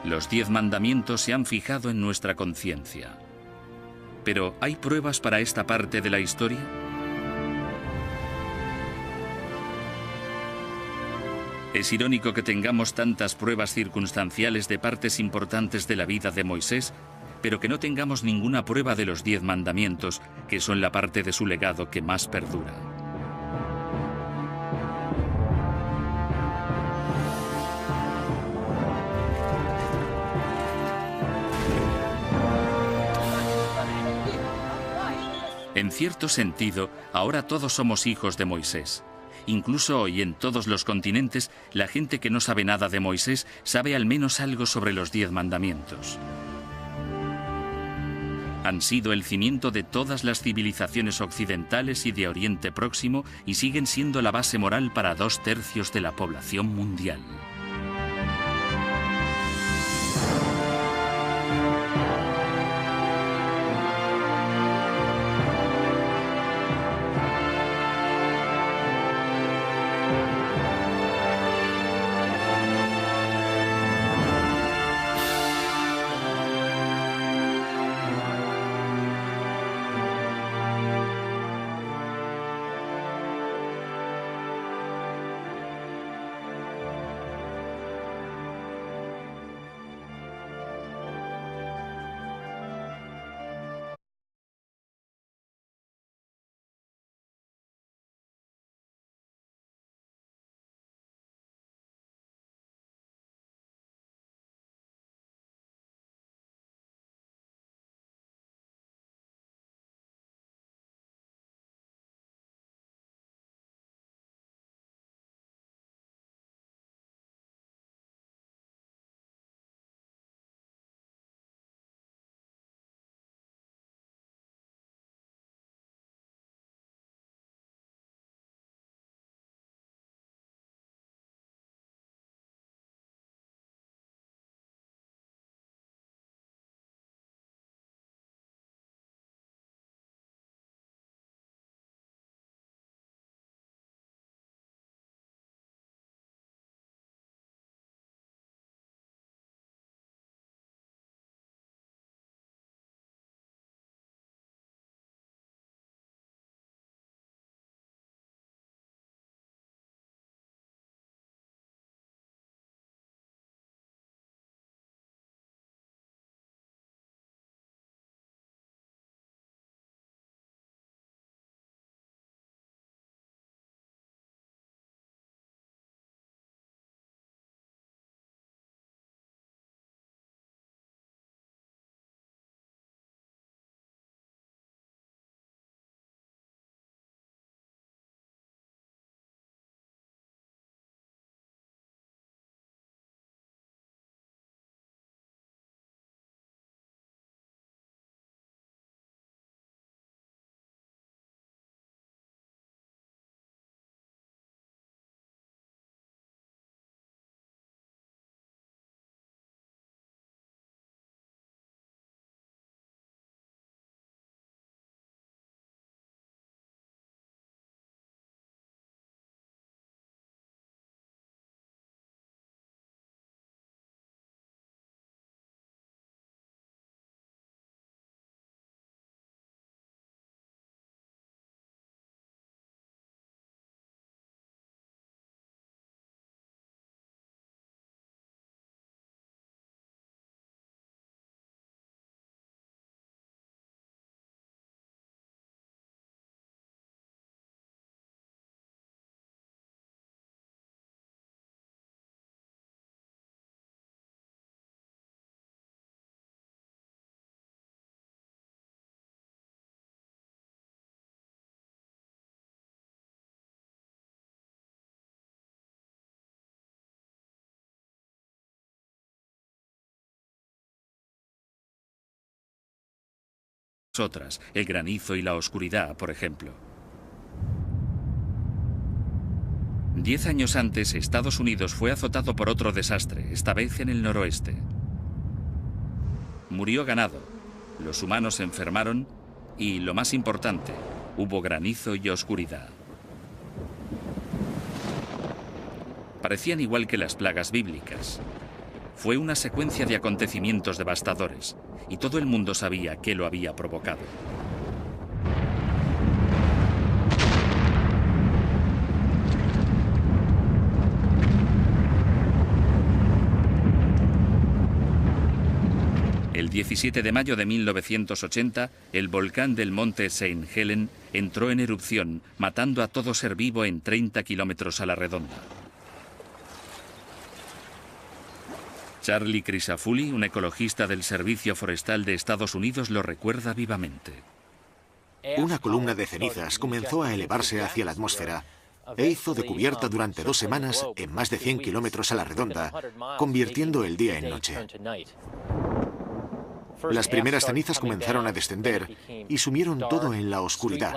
Los 10 mandamientos se han fijado en nuestra conciencia. Pero, ¿hay pruebas para esta parte de la historia? Es irónico que tengamos tantas pruebas circunstanciales de partes importantes de la vida de Moisés, pero que no tengamos ninguna prueba de los 10 mandamientos, que son la parte de su legado que más perdura. En cierto sentido, ahora todos somos hijos de Moisés. Incluso hoy, en todos los continentes, la gente que no sabe nada de Moisés sabe al menos algo sobre los 10 mandamientos. Han sido el cimiento de todas las civilizaciones occidentales y de Oriente Próximo y siguen siendo la base moral para 2/3 de la población mundial. otras, el granizo y la oscuridad, por ejemplo. 10 años antes, Estados Unidos fue azotado por otro desastre, esta vez en el noroeste. Murió ganado, los humanos se enfermaron y, lo más importante, hubo granizo y oscuridad. Parecían igual que las plagas bíblicas. Fue una secuencia de acontecimientos devastadores, y todo el mundo sabía qué lo había provocado. El 17 de mayo de 1980, el volcán del monte St. Helen entró en erupción, matando a todo ser vivo en 30 kilómetros a la redonda. Charlie Crisafulli, un ecologista del Servicio Forestal de Estados Unidos, lo recuerda vivamente. Una columna de cenizas comenzó a elevarse hacia la atmósfera e hizo de cubierta durante 2 semanas en más de 100 kilómetros a la redonda, convirtiendo el día en noche. Las primeras cenizas comenzaron a descender y sumieron todo en la oscuridad.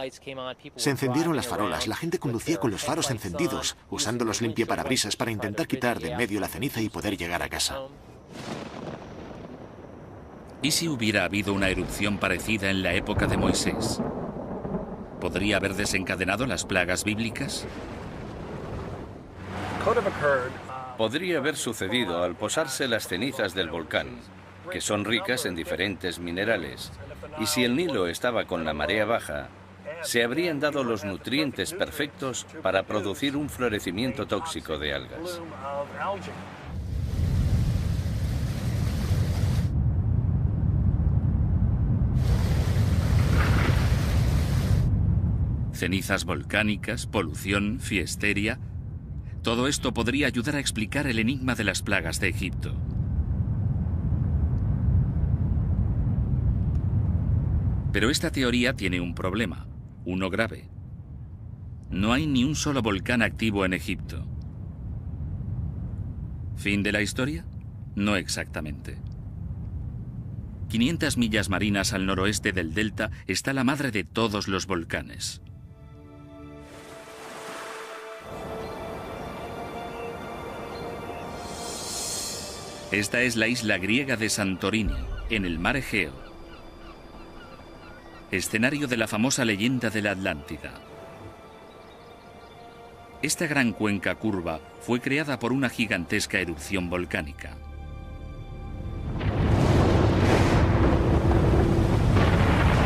Se encendieron las farolas, la gente conducía con los faros encendidos, usando los limpiaparabrisas para intentar quitar de en medio la ceniza y poder llegar a casa. ¿Y si hubiera habido una erupción parecida en la época de Moisés? ¿Podría haber desencadenado las plagas bíblicas? Podría haber sucedido al posarse las cenizas del volcán, que son ricas en diferentes minerales, y si el Nilo estaba con la marea baja, se habrían dado los nutrientes perfectos para producir un florecimiento tóxico de algas. Cenizas volcánicas, polución, fiesteria... Todo esto podría ayudar a explicar el enigma de las plagas de Egipto. Pero esta teoría tiene un problema, uno grave. No hay ni un solo volcán activo en Egipto. ¿Fin de la historia? No exactamente. 500 millas marinas al noroeste del delta está la madre de todos los volcanes. Esta es la isla griega de Santorini, en el mar Egeo, escenario de la famosa leyenda de la Atlántida. Esta gran cuenca curva fue creada por una gigantesca erupción volcánica.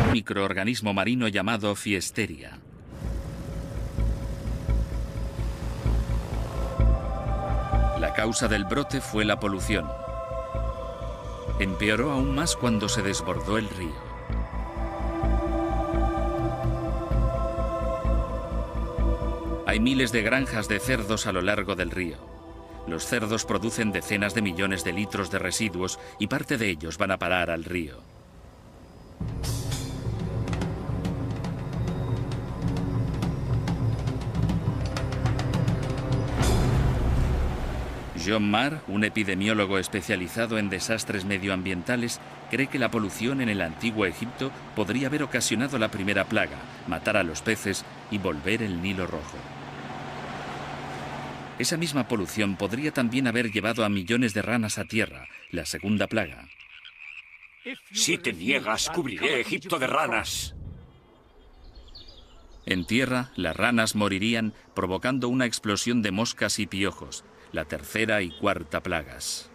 Un microorganismo marino llamado Fiesteria. La causa del brote fue la polución. Empeoró aún más cuando se desbordó el río. Hay miles de granjas de cerdos a lo largo del río. Los cerdos producen decenas de millones de litros de residuos y parte de ellos van a parar al río. John Marr, un epidemiólogo especializado en desastres medioambientales, cree que la polución en el antiguo Egipto podría haber ocasionado la primera plaga, matar a los peces y volver el Nilo rojo. Esa misma polución podría también haber llevado a millones de ranas a tierra, la segunda plaga. Si te niegas, cubriré Egipto de ranas. En tierra, las ranas morirían, provocando una explosión de moscas y piojos, la tercera y cuarta plagas.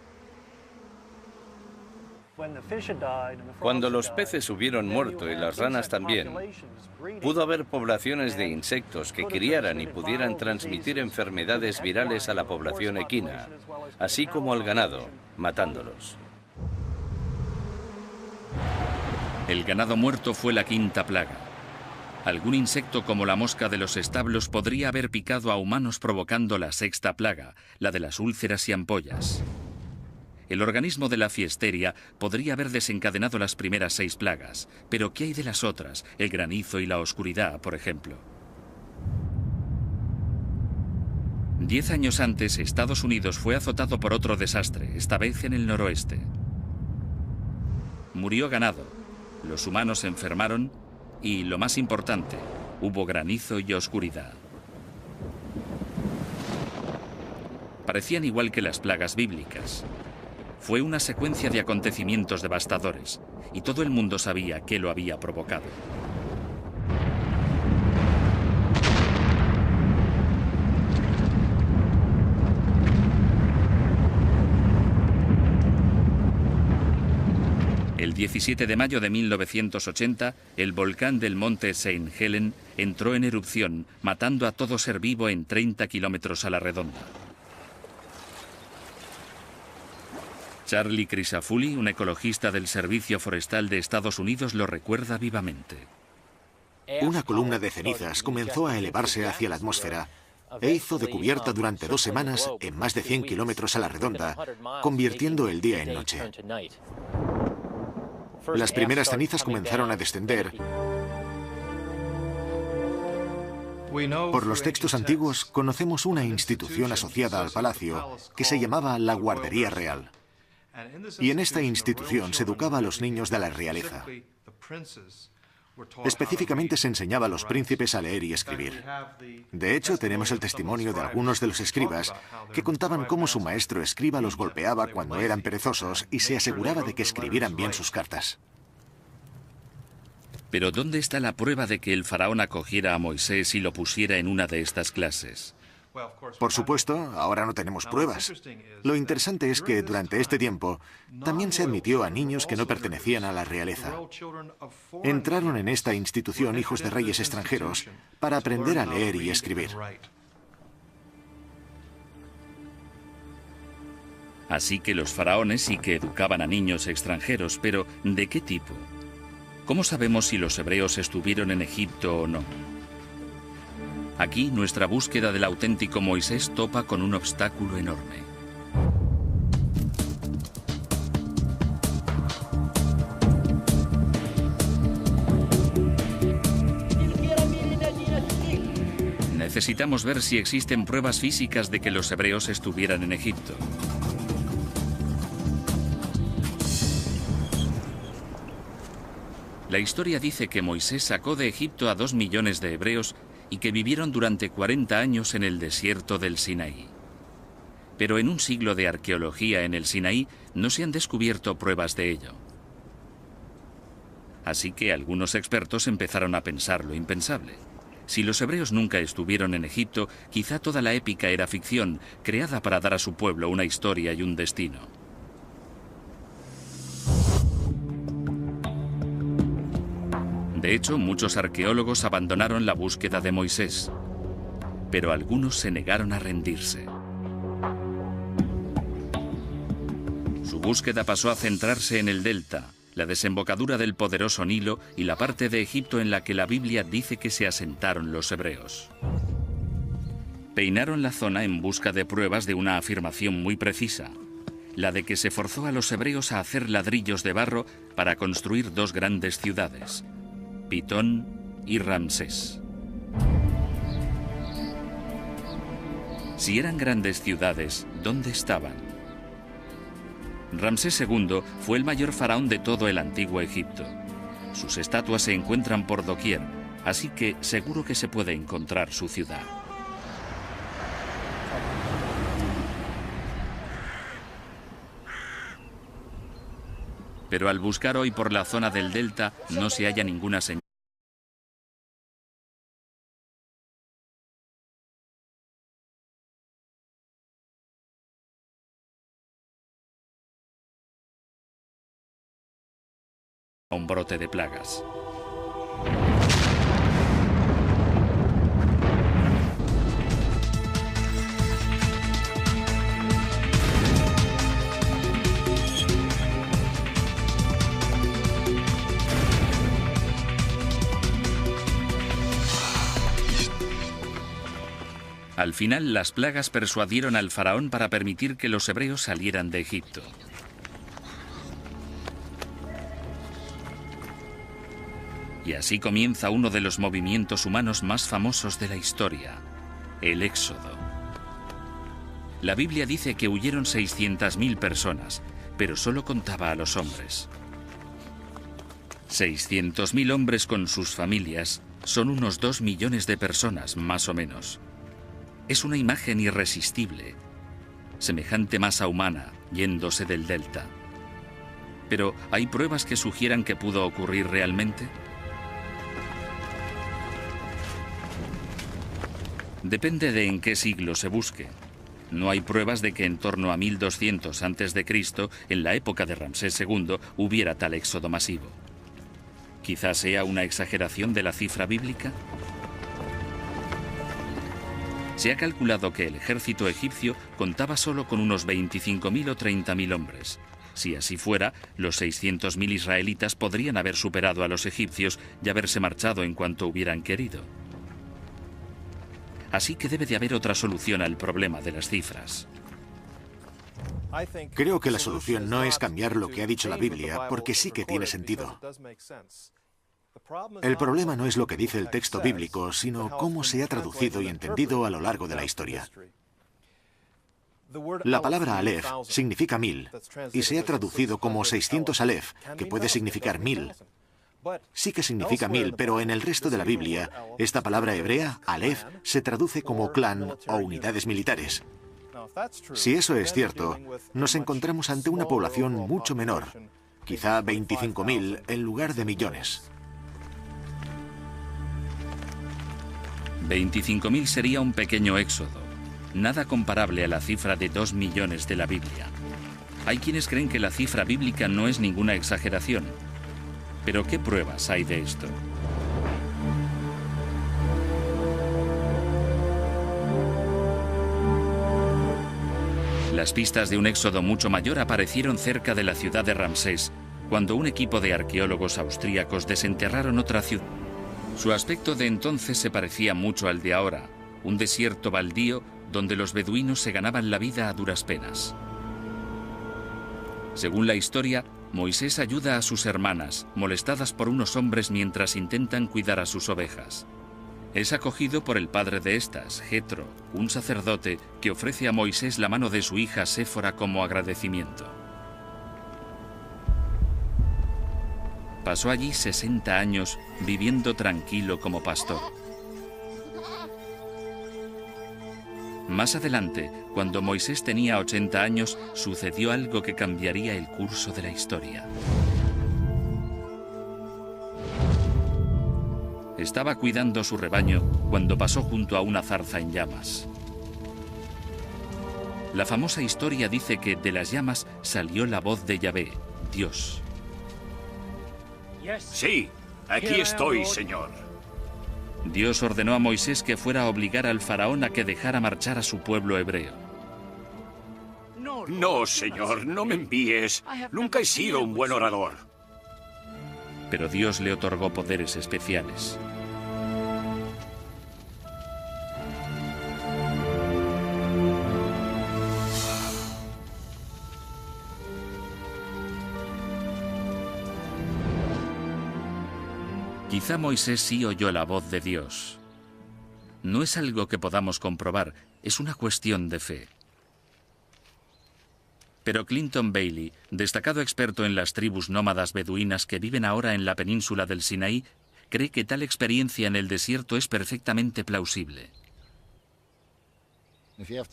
Cuando los peces hubieron muerto y las ranas también, pudo haber poblaciones de insectos que criaran y pudieran transmitir enfermedades virales a la población equina, así como al ganado, matándolos. El ganado muerto fue la quinta plaga. Algún insecto como la mosca de los establos podría haber picado a humanos provocando la sexta plaga, la de las úlceras y ampollas. El organismo de la Fiesteria podría haber desencadenado las primeras 6 plagas, pero ¿qué hay de las otras? El granizo y la oscuridad, por ejemplo. 10 años antes, Estados Unidos fue azotado por otro desastre, esta vez en el noroeste. Murió ganado, Los humanos se enfermaron y, lo más importante, hubo granizo y oscuridad. Parecían igual que las plagas bíblicas. Fue una secuencia de acontecimientos devastadores y todo el mundo sabía qué lo había provocado. El 17 de mayo de 1980, el volcán del monte St. Helen entró en erupción, matando a todo ser vivo en 30 kilómetros a la redonda. Charlie Crisafulli, un ecologista del Servicio Forestal de Estados Unidos, lo recuerda vivamente. Una columna de cenizas comenzó a elevarse hacia la atmósfera e hizo de cubierta durante 2 semanas en más de 100 kilómetros a la redonda, convirtiendo el día en noche. Las primeras cenizas comenzaron a descender. Por los textos antiguos conocemos una institución asociada al palacio que se llamaba la Guardería Real. Y en esta institución se educaba a los niños de la realeza. Específicamente se enseñaba a los príncipes a leer y escribir. De hecho, tenemos el testimonio de algunos de los escribas que contaban cómo su maestro escriba los golpeaba cuando eran perezosos y se aseguraba de que escribieran bien sus cartas. Pero ¿dónde está la prueba de que el faraón acogiera a Moisés y lo pusiera en una de estas clases? Por supuesto, ahora no tenemos pruebas. Lo interesante es que durante este tiempo también se admitió a niños que no pertenecían a la realeza. Entraron en esta institución hijos de reyes extranjeros para aprender a leer y escribir. Así que los faraones sí que educaban a niños extranjeros, pero ¿de qué tipo? ¿Cómo sabemos si los hebreos estuvieron en Egipto o no? Aquí nuestra búsqueda del auténtico Moisés topa con un obstáculo enorme. Necesitamos ver si existen pruebas físicas de que los hebreos estuvieran en Egipto. La historia dice que Moisés sacó de Egipto a 2 millones de hebreos y que vivieron durante 40 años en el desierto del Sinaí. Pero en un siglo de arqueología en el Sinaí no se han descubierto pruebas de ello. Así que algunos expertos empezaron a pensar lo impensable. Si los hebreos nunca estuvieron en Egipto, quizá toda la épica era ficción, creada para dar a su pueblo una historia y un destino. De hecho, muchos arqueólogos abandonaron la búsqueda de Moisés, pero algunos se negaron a rendirse. Su búsqueda pasó a centrarse en el delta, la desembocadura del poderoso Nilo y la parte de Egipto en la que la Biblia dice que se asentaron los hebreos. Peinaron la zona en busca de pruebas de una afirmación muy precisa, la de que se forzó a los hebreos a hacer ladrillos de barro para construir 2 grandes ciudades, Pitón y Ramsés. Si eran grandes ciudades, ¿dónde estaban? Ramsés II fue el mayor faraón de todo el antiguo Egipto. Sus estatuas se encuentran por doquier, así que seguro que se puede encontrar su ciudad. Pero al buscar hoy por la zona del delta no se halla ninguna señal. Un brote de plagas. Al final, las plagas persuadieron al faraón para permitir que los hebreos salieran de Egipto. Y así comienza uno de los movimientos humanos más famosos de la historia, el Éxodo. La Biblia dice que huyeron 600.000 personas, pero solo contaba a los hombres. 600.000 hombres con sus familias son unos 2 millones de personas, más o menos. Es una imagen irresistible, semejante masa humana yéndose del delta. Pero, ¿hay pruebas que sugieran que pudo ocurrir realmente? Depende de en qué siglo se busque. No hay pruebas de que en torno a 1200 a.C., en la época de Ramsés II, hubiera tal éxodo masivo. ¿Quizás sea una exageración de la cifra bíblica? Se ha calculado que el ejército egipcio contaba solo con unos 25.000 o 30.000 hombres. Si así fuera, los 600.000 israelitas podrían haber superado a los egipcios y haberse marchado en cuanto hubieran querido. Así que debe de haber otra solución al problema de las cifras. Creo que la solución no es cambiar lo que ha dicho la Biblia, porque sí que tiene sentido. El problema no es lo que dice el texto bíblico, sino cómo se ha traducido y entendido a lo largo de la historia. La palabra Aleph significa 1000 y se ha traducido como 600 Aleph, que puede significar 1000. Sí que significa 1000, pero en el resto de la Biblia, esta palabra hebrea, Aleph, se traduce como clan o unidades militares. Si eso es cierto, nos encontramos ante una población mucho menor, quizá 25.000 en lugar de millones. 25.000 sería un pequeño éxodo, nada comparable a la cifra de 2 millones de la Biblia. Hay quienes creen que la cifra bíblica no es ninguna exageración. Pero ¿qué pruebas hay de esto? Las pistas de un éxodo mucho mayor aparecieron cerca de la ciudad de Ramsés, cuando un equipo de arqueólogos austríacos desenterraron otra ciudad. Su aspecto de entonces se parecía mucho al de ahora, un desierto baldío donde los beduinos se ganaban la vida a duras penas. Según la historia, Moisés ayuda a sus hermanas, molestadas por unos hombres mientras intentan cuidar a sus ovejas. Es acogido por el padre de estas, Jetro, un sacerdote que ofrece a Moisés la mano de su hija Séfora como agradecimiento. Pasó allí 60 años viviendo tranquilo como pastor. Más adelante, cuando Moisés tenía 80 años, sucedió algo que cambiaría el curso de la historia. Estaba cuidando su rebaño cuando pasó junto a una zarza en llamas. La famosa historia dice que de las llamas salió la voz de Yahvé, Dios. Sí, aquí estoy, Señor. Dios ordenó a Moisés que fuera a obligar al faraón a que dejara marchar a su pueblo hebreo. No, Señor, no me envíes. Nunca he sido un buen orador. Pero Dios le otorgó poderes especiales. Quizá Moisés sí oyó la voz de Dios. No es algo que podamos comprobar, es una cuestión de fe. Pero Clinton Bailey, destacado experto en las tribus nómadas beduinas que viven ahora en la península del Sinaí, cree que tal experiencia en el desierto es perfectamente plausible.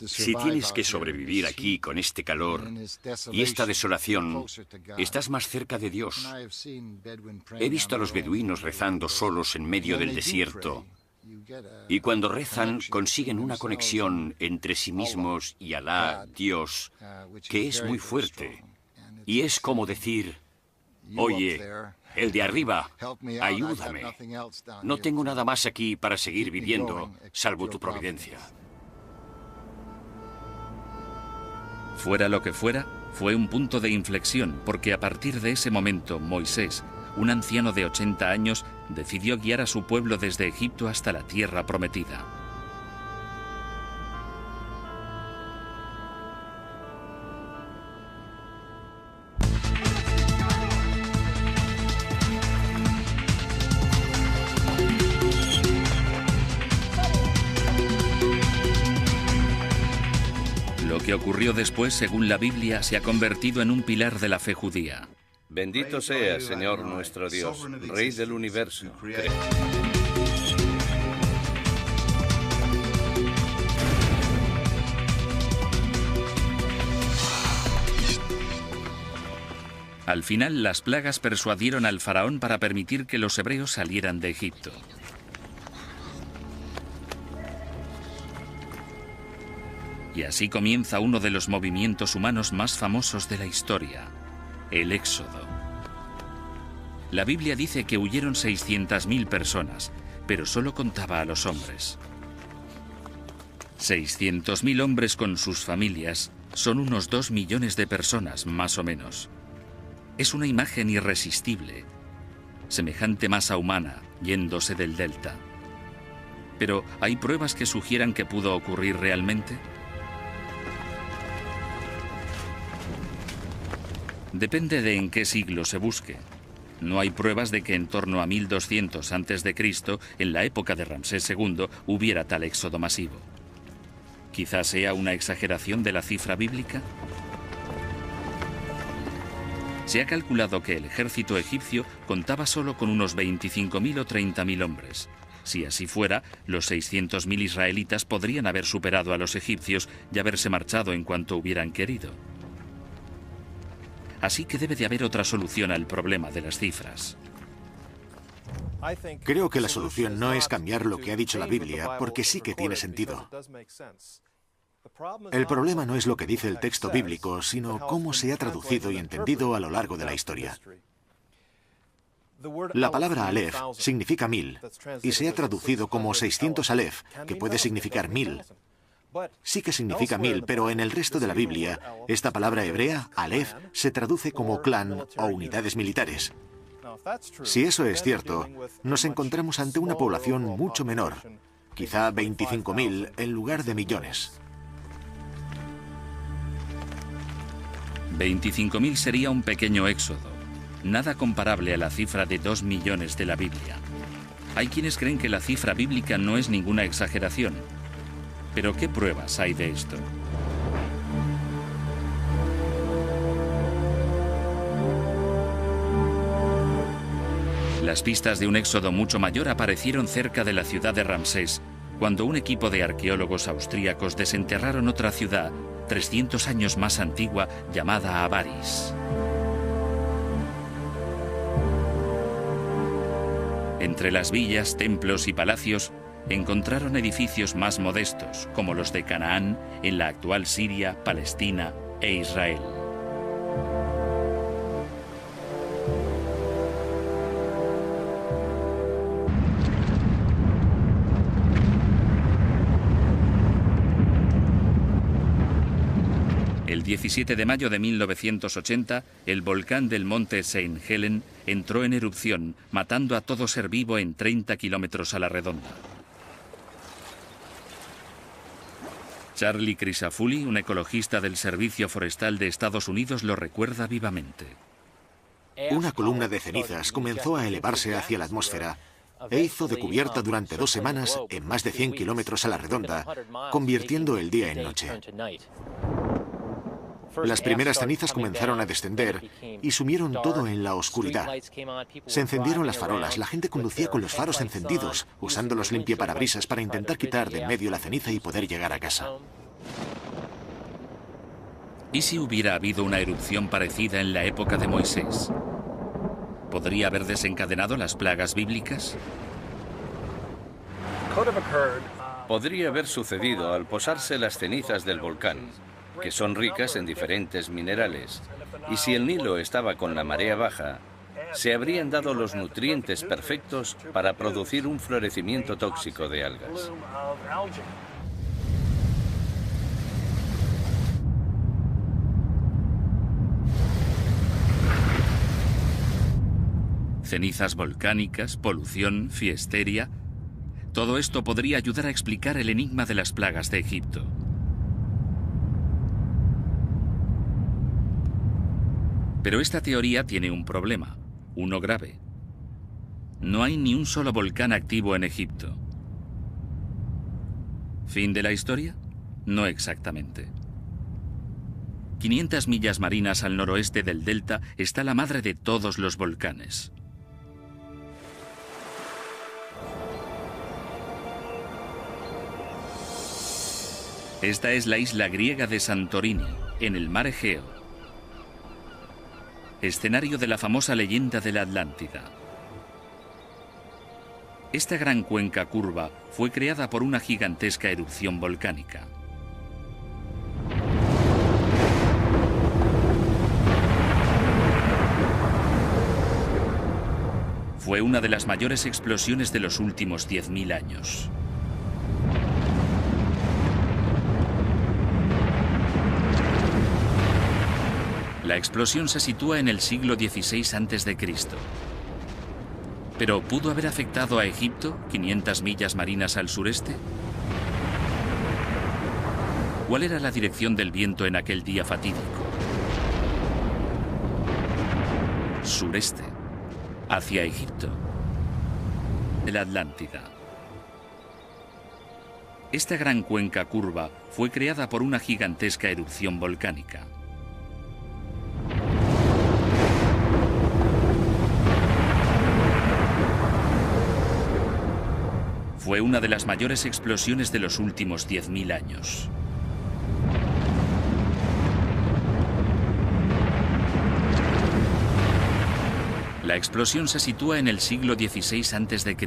Si tienes que sobrevivir aquí con este calor y esta desolación, estás más cerca de Dios. He visto a los beduinos rezando solos en medio del desierto, y cuando rezan consiguen una conexión entre sí mismos y Alá, Dios, que es muy fuerte. Y es como decir, oye, el de arriba, ayúdame. No tengo nada más aquí para seguir viviendo, salvo tu providencia. Fuera lo que fuera, fue un punto de inflexión, porque a partir de ese momento Moisés, un anciano de 80 años, decidió guiar a su pueblo desde Egipto hasta la tierra prometida. Lo que ocurrió después, según la Biblia, se ha convertido en un pilar de la fe judía. Bendito seas, Señor nuestro Dios, Rey del universo. Al final, las plagas persuadieron al faraón para permitir que los hebreos salieran de Egipto. Y así comienza uno de los movimientos humanos más famosos de la historia, el Éxodo. La Biblia dice que huyeron 600.000 personas, pero solo contaba a los hombres. 600.000 hombres con sus familias son unos 2 millones de personas, más o menos. Es una imagen irresistible, semejante masa humana yéndose del delta. Pero ¿hay pruebas que sugieran que pudo ocurrir realmente? Depende de en qué siglo se busque. No hay pruebas de que en torno a 1200 a.C., en la época de Ramsés II, hubiera tal éxodo masivo. Quizás sea una exageración de la cifra bíblica. Se ha calculado que el ejército egipcio contaba solo con unos 25.000 o 30.000 hombres. Si así fuera, los 600.000 israelitas podrían haber superado a los egipcios y haberse marchado en cuanto hubieran querido. Así que debe de haber otra solución al problema de las cifras. Creo que la solución no es cambiar lo que ha dicho la Biblia, porque sí que tiene sentido. El problema no es lo que dice el texto bíblico, sino cómo se ha traducido y entendido a lo largo de la historia. La palabra Aleph significa 1000 y se ha traducido como 600 Aleph, que puede significar 1000. Sí que significa 1000, pero en el resto de la Biblia, esta palabra hebrea, Aleph, se traduce como clan o unidades militares. Si eso es cierto, nos encontramos ante una población mucho menor, quizá 25.000 en lugar de millones. 25.000 sería un pequeño éxodo, nada comparable a la cifra de 2 millones de la Biblia. Hay quienes creen que la cifra bíblica no es ninguna exageración. Pero ¿qué pruebas hay de esto? Las pistas de un éxodo mucho mayor aparecieron cerca de la ciudad de Ramsés, cuando un equipo de arqueólogos austríacos desenterraron otra ciudad 300 años más antigua llamada Avaris. Entre las villas, templos y palacios encontraron edificios más modestos, como los de Canaán, en la actual Siria, Palestina e Israel. El 17 de mayo de 1980, el volcán del monte Saint Helen entró en erupción, matando a todo ser vivo en 30 kilómetros a la redonda. Charlie Crisafulli, un ecologista del Servicio Forestal de Estados Unidos, lo recuerda vivamente. Una columna de cenizas comenzó a elevarse hacia la atmósfera e hizo de cubierta durante 2 semanas en más de 100 kilómetros a la redonda, convirtiendo el día en noche. Las primeras cenizas comenzaron a descender y sumieron todo en la oscuridad. Se encendieron las farolas, la gente conducía con los faros encendidos, usando los limpiaparabrisas para intentar quitar de en medio la ceniza y poder llegar a casa. ¿Y si hubiera habido una erupción parecida en la época de Moisés? ¿Podría haber desencadenado las plagas bíblicas? Podría haber sucedido al posarse las cenizas del volcán, que son ricas en diferentes minerales, y si el Nilo estaba con la marea baja, se habrían dado los nutrientes perfectos para producir un florecimiento tóxico de algas. Cenizas volcánicas, polución, fiesteria. Todo esto podría ayudar a explicar el enigma de las plagas de Egipto. Pero esta teoría tiene un problema, uno grave. No hay ni un solo volcán activo en Egipto. ¿Fin de la historia? No exactamente. 500 millas marinas al noroeste del delta está la madre de todos los volcanes. Esta es la isla griega de Santorini, en el mar Egeo, escenario de la famosa leyenda de la Atlántida. Esta gran cuenca curva fue creada por una gigantesca erupción volcánica. Fue una de las mayores explosiones de los últimos 10.000 años. La explosión se sitúa en el siglo XVI a.C. ¿Pero pudo haber afectado a Egipto, 500 millas marinas al sureste? ¿Cuál era la dirección del viento en aquel día fatídico? Sureste, hacia Egipto, de la Atlántida. Esta gran cuenca curva fue creada por una gigantesca erupción volcánica. Fue una de las mayores explosiones de los últimos 10.000 años. La explosión se sitúa en el siglo XVI a.C.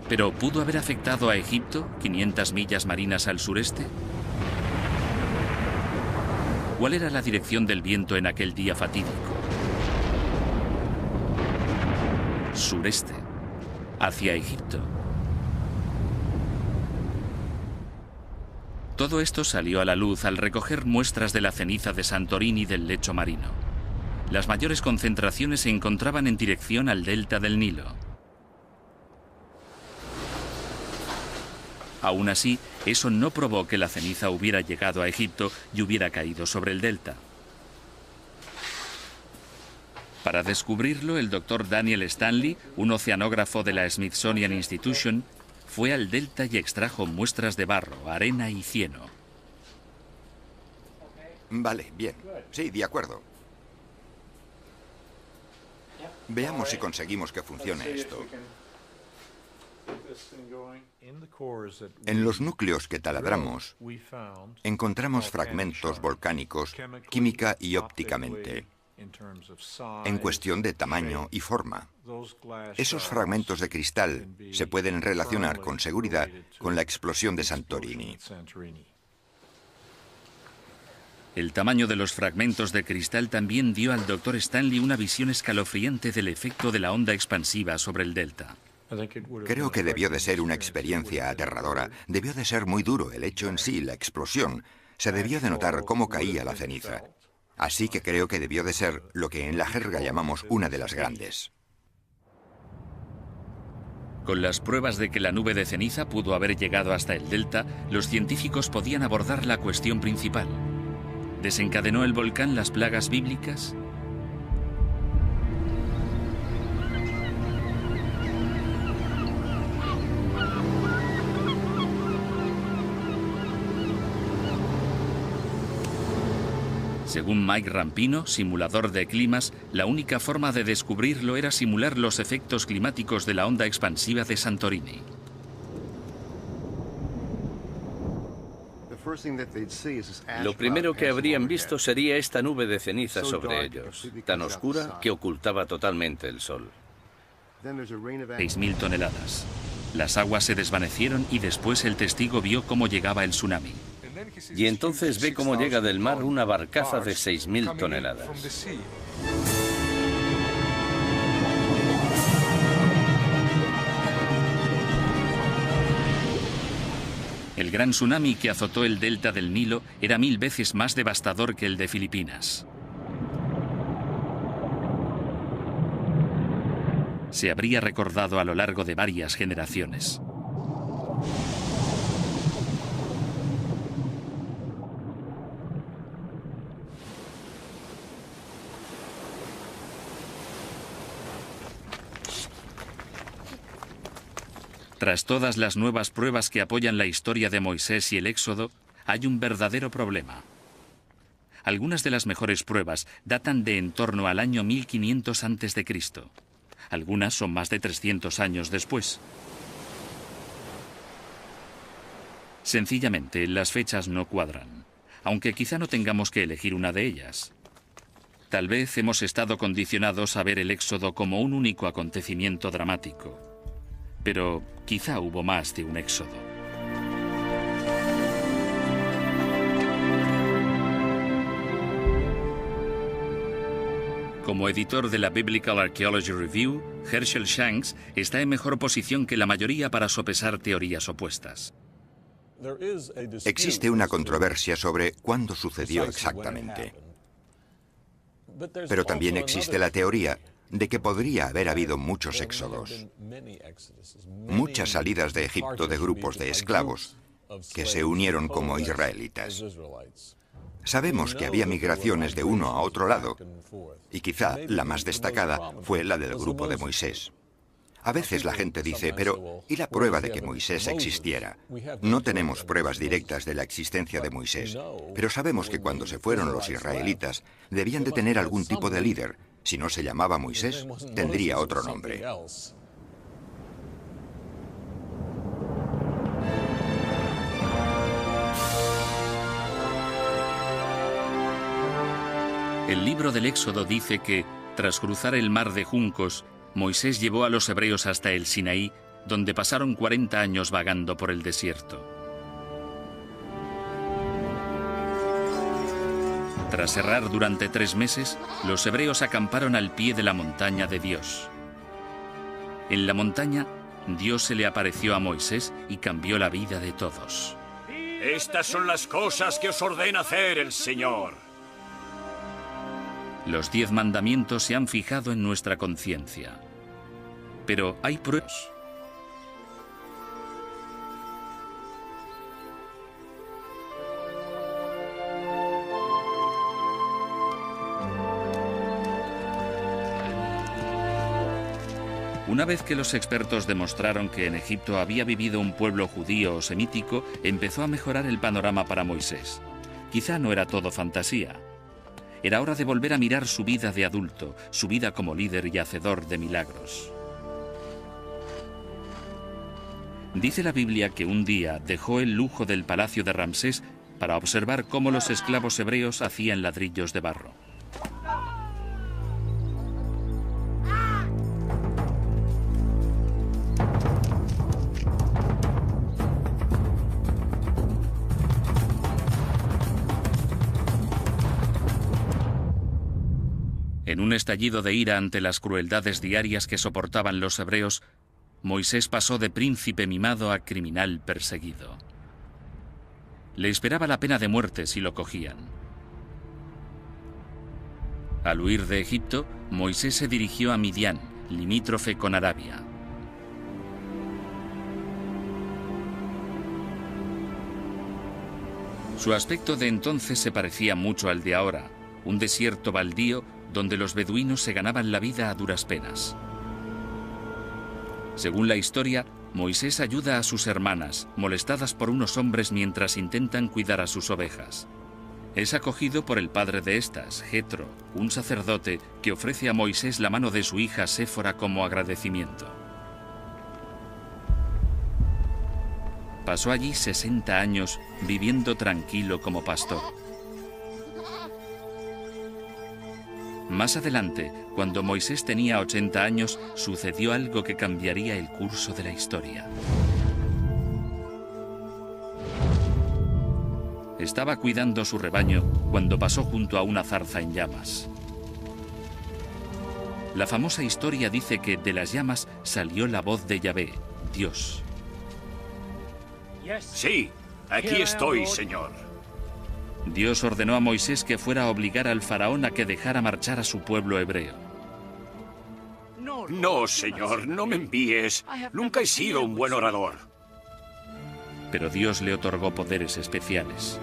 ¿Pero pudo haber afectado a Egipto, 500 millas marinas al sureste? ¿Cuál era la dirección del viento en aquel día fatídico? Sureste, hacia Egipto. Todo esto salió a la luz al recoger muestras de la ceniza de Santorini del lecho marino. Las mayores concentraciones se encontraban en dirección al delta del Nilo. Aún así, eso no probó que la ceniza hubiera llegado a Egipto y hubiera caído sobre el delta. Para descubrirlo, el doctor Daniel Stanley, un oceanógrafo de la Smithsonian Institution, fue al delta y extrajo muestras de barro, arena y cieno. Vale, bien. Sí, de acuerdo. Veamos si conseguimos que funcione esto. En los núcleos que taladramos, encontramos fragmentos volcánicos química y ópticamente, en cuestión de tamaño y forma. Esos fragmentos de cristal se pueden relacionar con seguridad con la explosión de Santorini. El tamaño de los fragmentos de cristal también dio al Dr. Stanley una visión escalofriante del efecto de la onda expansiva sobre el delta. Creo que debió de ser una experiencia aterradora. Debió de ser muy duro el hecho en sí, la explosión. Se debió de notar cómo caía la ceniza. Así que creo que debió de ser lo que en la jerga llamamos una de las grandes. Con las pruebas de que la nube de ceniza pudo haber llegado hasta el delta, los científicos podían abordar la cuestión principal. ¿Desencadenó el volcán las plagas bíblicas? Según Mike Rampino, simulador de climas, la única forma de descubrirlo era simular los efectos climáticos de la onda expansiva de Santorini. Lo primero que habrían visto sería esta nube de ceniza sobre ellos, tan oscura que ocultaba totalmente el sol. 6.000 toneladas. Las aguas se desvanecieron y después el testigo vio cómo llegaba el tsunami. Y entonces ve cómo llega del mar una barcaza de 6.000 toneladas. El gran tsunami que azotó el delta del Nilo era 1000 veces más devastador que el de Filipinas. Se habría recordado a lo largo de varias generaciones. Tras todas las nuevas pruebas que apoyan la historia de Moisés y el Éxodo, hay un verdadero problema. Algunas de las mejores pruebas datan de en torno al año 1500 a.C. Algunas son más de 300 años después. Sencillamente, las fechas no cuadran, aunque quizá no tengamos que elegir una de ellas. Tal vez hemos estado condicionados a ver el Éxodo como un único acontecimiento dramático, pero quizá hubo más de un Éxodo. Como editor de la Biblical Archaeology Review, Herschel Shanks está en mejor posición que la mayoría para sopesar teorías opuestas. Existe una controversia sobre cuándo sucedió exactamente. Pero también existe la teoría de que podría haber habido muchos éxodos, muchas salidas de Egipto de grupos de esclavos que se unieron como israelitas. Sabemos que había migraciones de uno a otro lado, y quizá la más destacada fue la del grupo de Moisés. A veces la gente dice, pero ¿y la prueba de que Moisés existiera? No tenemos pruebas directas de la existencia de Moisés, pero sabemos que cuando se fueron los israelitas, debían de tener algún tipo de líder. Si no se llamaba Moisés, tendría otro nombre. El libro del Éxodo dice que, tras cruzar el mar de juncos, Moisés llevó a los hebreos hasta el Sinaí, donde pasaron 40 años vagando por el desierto. Tras errar durante 3 meses, los hebreos acamparon al pie de la montaña de Dios. En la montaña, Dios se le apareció a Moisés y cambió la vida de todos. Estas son las cosas que os ordena hacer el Señor. Los 10 mandamientos se han fijado en nuestra conciencia. Pero hay pruebas. Una vez que los expertos demostraron que en Egipto había vivido un pueblo judío o semítico, empezó a mejorar el panorama para Moisés. Quizá no era todo fantasía. Era hora de volver a mirar su vida de adulto, su vida como líder y hacedor de milagros. Dice la Biblia que un día dejó el lujo del palacio de Ramsés para observar cómo los esclavos hebreos hacían ladrillos de barro. En un estallido de ira ante las crueldades diarias que soportaban los hebreos, Moisés pasó de príncipe mimado a criminal perseguido. Le esperaba la pena de muerte si lo cogían. Al huir de Egipto, Moisés se dirigió a Midian, limítrofe con Arabia. Su aspecto de entonces se parecía mucho al de ahora, un desierto baldío donde los beduinos se ganaban la vida a duras penas. Según la historia, Moisés ayuda a sus hermanas, molestadas por unos hombres mientras intentan cuidar a sus ovejas. Es acogido por el padre de estas, Jetro, un sacerdote que ofrece a Moisés la mano de su hija Séfora como agradecimiento. Pasó allí 60 años viviendo tranquilo como pastor. Más adelante, cuando Moisés tenía 80 años, sucedió algo que cambiaría el curso de la historia. Estaba cuidando su rebaño cuando pasó junto a una zarza en llamas. La famosa historia dice que de las llamas salió la voz de Yahvé, Dios. Sí, aquí estoy, Señor. Dios ordenó a Moisés que fuera a obligar al faraón a que dejara marchar a su pueblo hebreo. No, Señor, no me envíes. Nunca he sido un buen orador. Pero Dios le otorgó poderes especiales.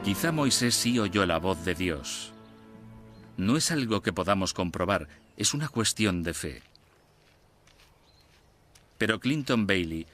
Quizá Moisés sí oyó la voz de Dios. No es algo que podamos comprobar, es una cuestión de fe. Pero Clinton Bailey